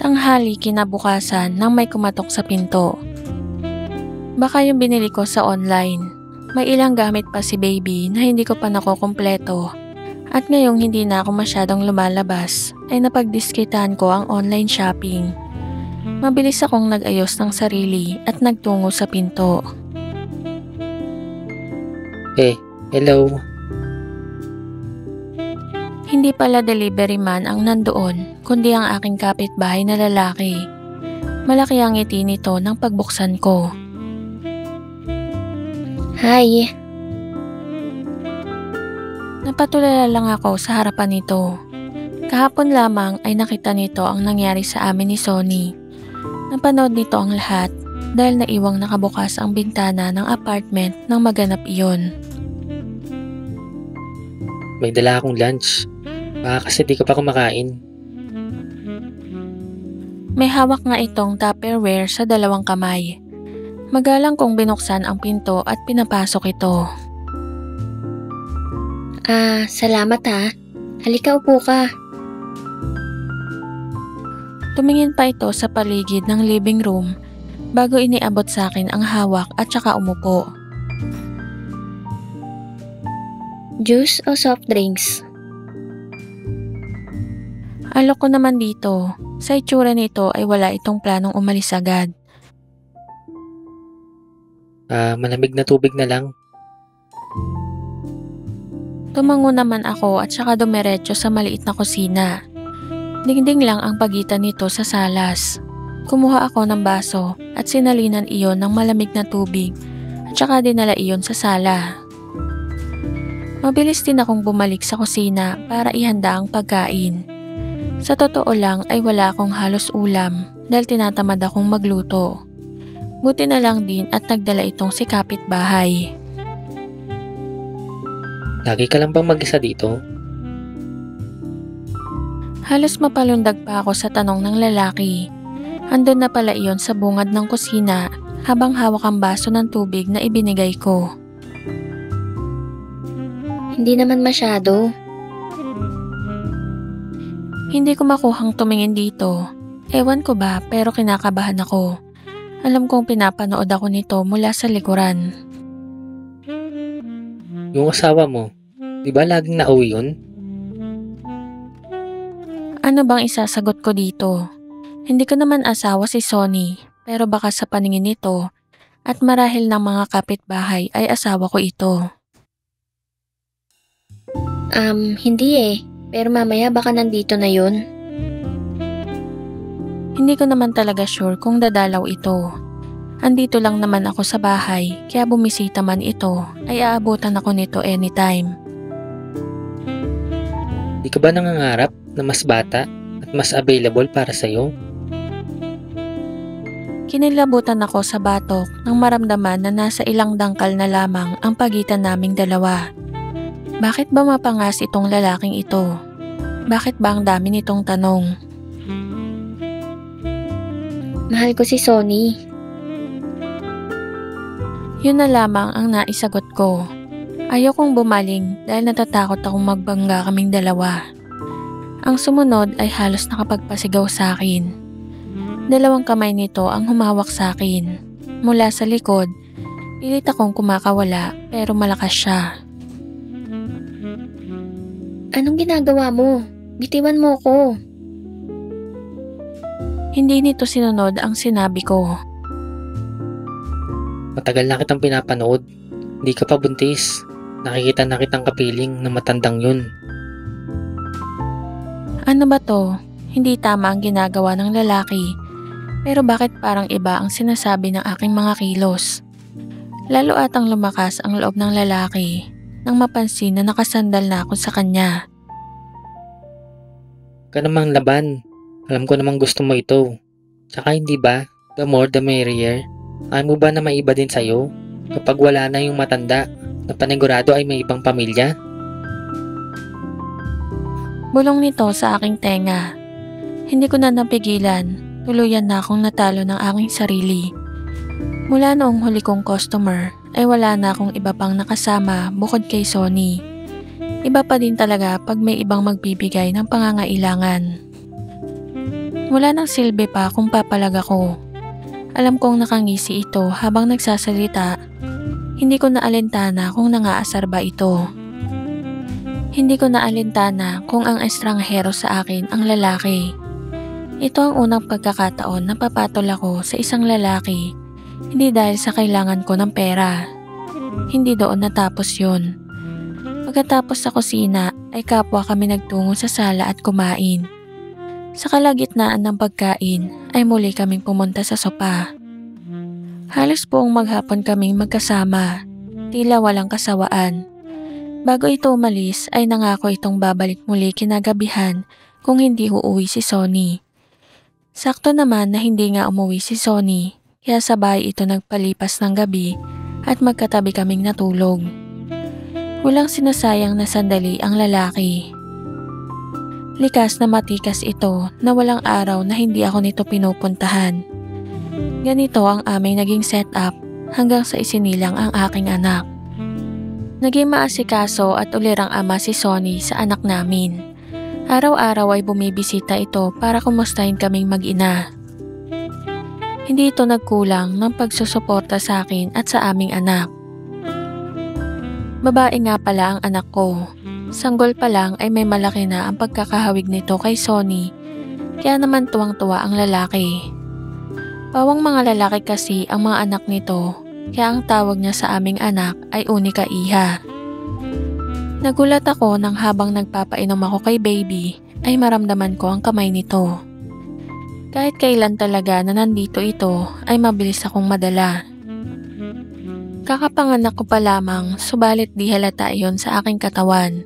Tanghali kinabukasan nang may kumatok sa pinto. Baka yung binili ko sa online. May ilang gamit pa si baby na hindi ko pa nakukumpleto At ngayong hindi na ako masyadong lumalabas, ay napagdiskitahan ko ang online shopping. Mabilis akong nag-ayos ng sarili at nagtungo sa pinto. Hello. Hindi pala delivery man ang nandoon, kundi ang aking kapitbahay na lalaki. Malaki ang ngiti nito nang pagbuksan ko. Hi! Napatulala lang ako sa harapan nito. Kahapon lamang ay nakita nito ang nangyari sa amin ni Sonny. Napanood nito ang lahat dahil naiwang nakabukas ang bintana ng apartment nang maganap iyon. May dala akong lunch. Baka kasi di ka pa kumakain. May hawak nga itong Tupperware sa dalawang kamay. Magalang kong binuksan ang pinto at pinapasok ito. Salamat ha. Halika, upo ka. Tumingin pa ito sa paligid ng living room bago iniabot sa akin ang hawak at saka umupo. Juice o soft drinks? Alok ko naman dito. Sa itsura nito ay wala itong planong umalis agad. Malamig na tubig na lang. Tumango naman ako at saka dumiretso sa maliit na kusina. Dingding lang ang pagitan nito sa salas. Kumuha ako ng baso at sinalinan iyon ng malamig na tubig at saka dinala iyon sa sala. Mabilis din akong bumalik sa kusina para ihanda ang pagkain. Sa totoo lang ay wala akong halos ulam dahil tinatamad akong magluto. Buti na lang din at nagdala itong si kapitbahay. Lagi ka lang bang mag-isa dito? Halos mapalundag pa ako sa tanong ng lalaki. Andun na pala iyon sa bungad ng kusina habang hawak ang baso ng tubig na ibinigay ko. Hindi naman masyado. Hindi ko makuhang tumingin dito. Ewan ko ba pero kinakabahan ako. Alam kong pinapanood ako nito mula sa likuran. Yung asawa mo, di ba laging nauwi yun? Ano bang isasagot ko dito? Hindi ko naman asawa si Sonny, pero baka sa paningin nito at marahil ng mga kapitbahay ay asawa ko ito. Hindi eh. Pero mamaya baka nandito na yun. Hindi ko naman talaga sure kung dadalaw ito. Andito lang naman ako sa bahay, kaya bumisita man ito, ay aabutan ako nito anytime. Di ka ba nangangarap na mas bata at mas available para sa'yo? Kinilabutan ako sa batok nang maramdaman na nasa ilang dangkal na lamang ang pagitan naming dalawa. Bakit ba mapangas itong lalaking ito? Bakit ba ang dami nitong tanong? Mahal ko si Sonny. Yun na lamang ang naisagot ko. Ayaw kong bumaling dahil natatakot akong magbangga kaming dalawa. Ang sumunod ay halos nakapagpasigaw sa akin. Dalawang kamay nito ang humawak sa akin. Mula sa likod, pilit akong kumakawala pero malakas siya. Anong ginagawa mo? Bitiwan mo ko. Hindi nito sinunod ang sinabi ko. Matagal na kitang pinapanood. Hindi ka pa buntis. Nakikita na kitang kapiling na matandang yun. Ano ba to? Hindi tama ang ginagawa ng lalaki. Pero bakit parang iba ang sinasabi ng aking mga kilos? Lalo atang lumakas ang loob ng lalaki nang mapansin na nakasandal na ako sa kanya. Ka namang laban. Alam ko namang gusto mo ito. Tsaka hindi ba, the more the merrier. Ayaw mo ba na maiba din sa'yo? Kapag wala na yung matanda, na panigurado ay may ibang pamilya? Bulong nito sa aking tenga. Hindi ko na napigilan. Tuluyan na akong natalo ng aking sarili. Mula noong huli kong customer, ay wala na akong iba pang nakasama bukod kay Sonny. Iba pa din talaga pag may ibang magbibigay ng pangangailangan. Wala nang silbi pa kung papalag ako. Alam kong nakangisi ito habang nagsasalita. Hindi ko na alintana kung nangaasar ba ito. Hindi ko naalintana kung ang estranghero sa akin ang lalaki. Ito ang unang pagkakataon na papatol ako sa isang lalaki, hindi dahil sa kailangan ko ng pera. Hindi doon natapos yun. Pagkatapos sa kusina ay kapwa kami nagtungo sa sala at kumain. Sa kalagitnaan ng pagkain ay muli kaming pumunta sa sopa. Halos buong maghapon kaming magkasama, tila walang kasawaan. Bago ito umalis ay nangako itong babalik muli kinagabihan kung hindi uuwi si Sonny. Sakto naman na hindi nga umuwi si Sonny, kaya sabay ito nagpalipas ng gabi at magkatabi kaming natulog. Walang sinasayang na sandali ang lalaki. Likas na matikas ito na walang araw na hindi ako nito pinupuntahan. Ganito ang aming naging setup hanggang sa isinilang ang aking anak. Naging maasikaso at ulirang ama si Sonny sa anak namin. Araw-araw ay bumibisita ito para kumustahin kaming mag-ina. Hindi ito nagkulang ng pagsusuporta sa akin at sa aming anak. Babae nga pala ang anak ko. Sanggol pa lang ay may malaki na ang pagkakahawig nito kay Sonny, kaya naman tuwang-tuwa ang lalaki. Pawang mga lalaki kasi ang mga anak nito, kaya ang tawag niya sa aming anak ay Unika Iha. Nagulat ako nang habang nagpapainom ako kay baby ay maramdaman ko ang kamay nito. Kahit kailan talaga na nandito ito ay mabilis akong madala. Kakapanganak ko pa lamang subalit di halata iyon sa aking katawan.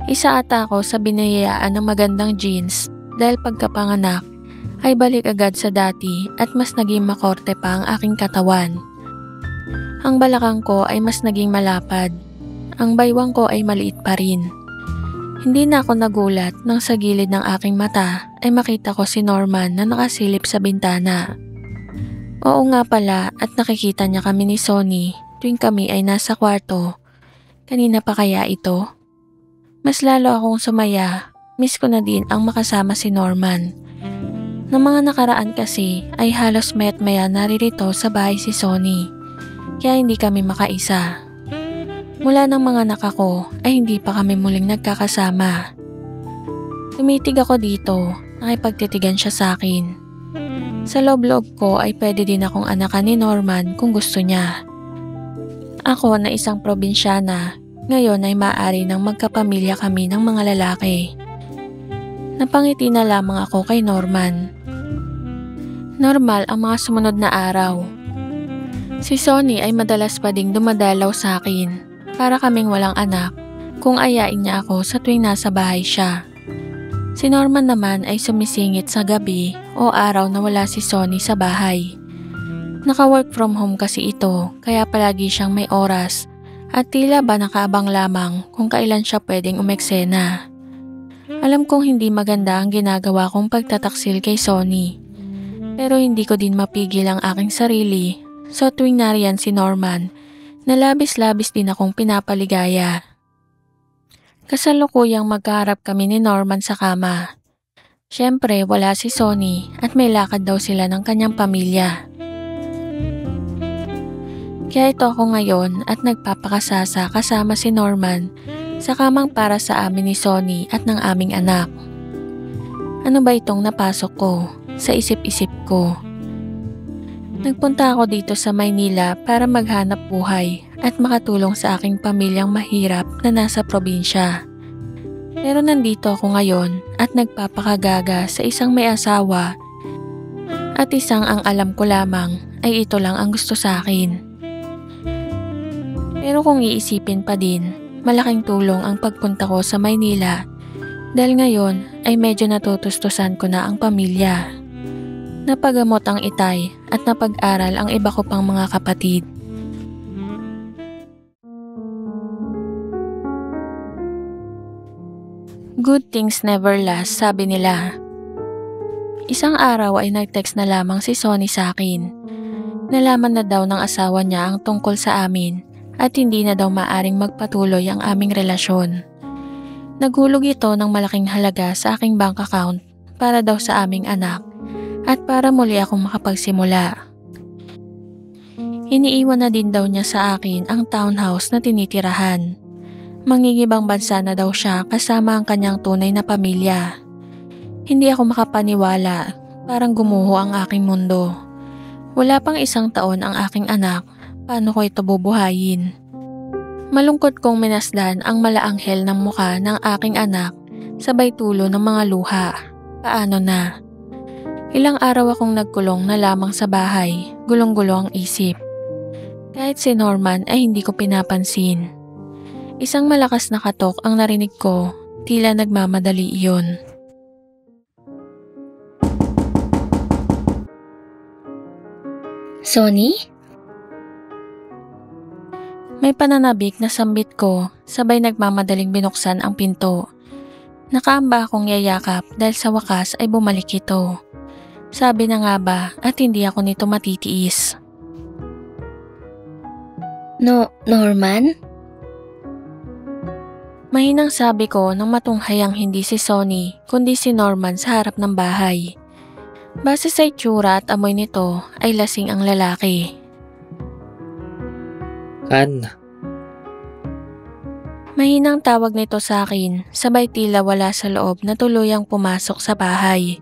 Isa ata ako sa binayaan ng magandang genes dahil pagkapanganak ay balik agad sa dati at mas naging makorte pa ang aking katawan. Ang balakang ko ay mas naging malapad. Ang baywang ko ay maliit pa rin. Hindi na ako nagulat nang sa gilid ng aking mata ay makita ko si Norman na nakasilip sa bintana. Oo nga pala at nakikita niya kami ni Sonny tuwing kami ay nasa kwarto. Kanina pa kaya ito? Mas lalo akong sumaya. Miss ko na din ang makasama si Norman. Ng mga nakaraan kasi ay halos maya't maya naririto sa bahay si Sonny. Kaya hindi kami makaisa. Mula ng mga anak ako ay hindi pa kami muling nagkakasama. Tumitig ako dito, nakipagtitigan siya sa akin. Sa loob-loob ko ay pwede din akong anakan ni Norman kung gusto niya. Ako na isang probinsyana, ngayon ay maaari nang magkapamilya kami ng mga lalaki. Napangiti na lamang ako kay Norman. Normal ang mga sumunod na araw. Si Sonny ay madalas pa ding dumadalaw sa akin. Para kaming walang anak kung ayain niya ako sa tuwing nasa bahay siya. Si Norman naman ay sumisingit sa gabi o araw na wala si Sonny sa bahay. Naka-work from home kasi ito kaya palagi siyang may oras at tila ba nakaabang lamang kung kailan siya pwedeng umeksena. Alam kong hindi maganda ang ginagawa kong pagtataksil kay Sonny. Pero hindi ko din mapigil ang aking sarili so tuwing nariyan si Norman na labis-labis din akong pinapaligaya. Kasalukuyang magkaharap kami ni Norman sa kama. Siyempre wala si Sonny at may lakad daw sila ng kanyang pamilya. Kaya ito ako ngayon at nagpapakasasa kasama si Norman sa kamang para sa amin ni Sonny at ng aming anak. Ano ba itong napasok ko sa isip-isip ko? Nagpunta ako dito sa Maynila para maghanap buhay at makatulong sa aking pamilyang mahirap na nasa probinsya. Pero nandito ako ngayon at nagpapakagaga sa isang may asawa at isang ang alam ko lamang ay ito lang ang gusto sa akin. Pero kung iisipin pa din, malaking tulong ang pagpunta ko sa Maynila dahil ngayon ay medyo natutustusan ko na ang pamilya. Napagamot ang itay at napag-aral ang iba ko pang mga kapatid. Good things never last, sabi nila. Isang araw ay nag-text na lamang si Sonny sa akin. Nalaman na daw ng asawa niya ang tungkol sa amin at hindi na daw maaring magpatuloy ang aming relasyon. Naghulog ito ng malaking halaga sa aking bank account para daw sa aming anak at para muli akong makapagsimula. Iniiwan na din daw niya sa akin ang townhouse na tinitirahan. Mangingibang bansa na daw siya kasama ang kanyang tunay na pamilya. Hindi ako makapaniwala, parang gumuho ang aking mundo. Wala pang 1 taon ang aking anak, paano ko ito bubuhayin? Malungkot kong minasdan ang malaanghel ng muka ng aking anak, sabay tulo ng mga luha. Paano na? Ilang araw akong nagkulong na lamang sa bahay, gulong-gulo ang isip. Kahit si Norman ay hindi ko pinapansin. Isang malakas na katok ang narinig ko, tila nagmamadali iyon. Sonny? May pananabik na sambit ko, sabay nagmamadaling binuksan ang pinto. Nakaamba akong yayakap dahil sa wakas ay bumalik ito. Sabi na nga ba at hindi ako nito matitiis. Norman? Mahinang sabi ko nang matunghayang hindi si Sonny kundi si Norman sa harap ng bahay. Base sa itsura at amoy nito ay lasing ang lalaki. Kan, Mahinang tawag nito sa akin, sabay tila wala sa loob na tuluyang pumasok sa bahay.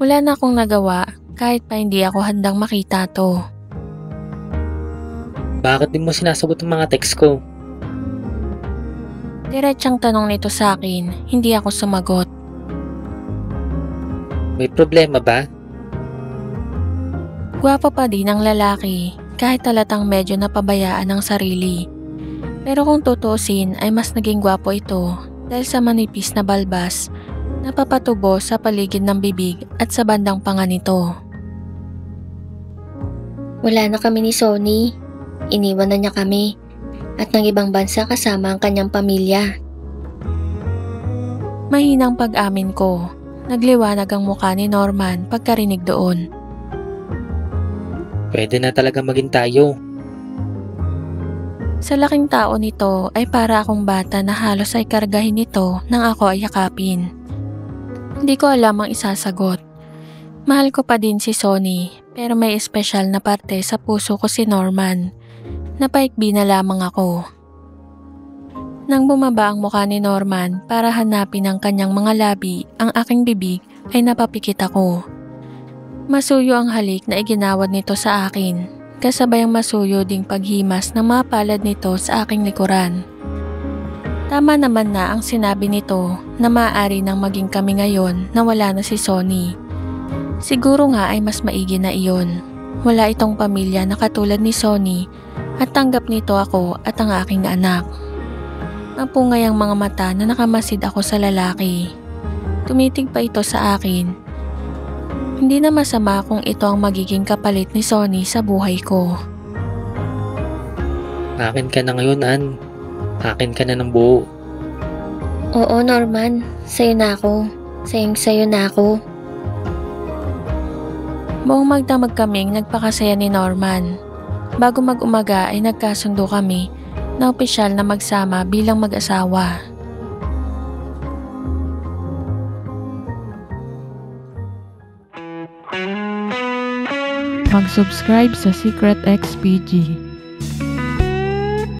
Wala na akong nagawa kahit pa hindi ako handang makita to. bakit di mo sinasagot ang mga text ko? Diretsang tanong nito sa akin, hindi ako sumagot. May problema ba? Gwapo pa din ang lalaki, kahit talatang medyo napabayaan ng sarili. Pero kung tutusin ay mas naging gwapo ito dahil sa manipis na balbas na papatubo sa paligid ng bibig at sa bandang panga nito. Wala na kami ni Sonny. Iniwan na niya kami. At ng ibang bansa kasama ang kanyang pamilya. Mahinang pag-amin ko, nagliwanag ang mukha ni Norman pagkarinig doon. Pwede na talaga maging tayo. Sa laking tao nito ay para akong bata na halos ay kargahin nito nang ako ay yakapin. Hindi ko alam ang isasagot. Mahal ko pa din si Sonny pero may espesyal na parte sa puso ko si Norman. Napaikbi na lamang ako. Nang bumaba ang mukha ni Norman para hanapin ang kanyang mga labi, ang aking bibig ay napapikit ako. Masuyo ang halik na iginawad nito sa akin, kasabay ang masuyo ding paghimas ng mga palad nito sa aking likuran. Tama naman na ang sinabi nito na maaari nang maging kami ngayon na wala na si Sonny. Siguro nga ay mas maigi na iyon. Wala itong pamilya na katulad ni Sonny at tanggap nito ako at ang aking anak. Napungay ang mga mata na nakamasid ako sa lalaki. Tumitig pa ito sa akin. Hindi na masama kung ito ang magiging kapalit ni Sonny sa buhay ko. Akin ka na ngayon, Ann. Akin ka na ng buo. Oo, Norman. Sa'yo na ako. Sayong-sayo na ako. Buong magdamag kaming nagpakasaya ni Norman. Bago mag-umaga ay nagkasundo kami na opisyal na magsama bilang mag-asawa. Mag-subscribe sa Secret XPG.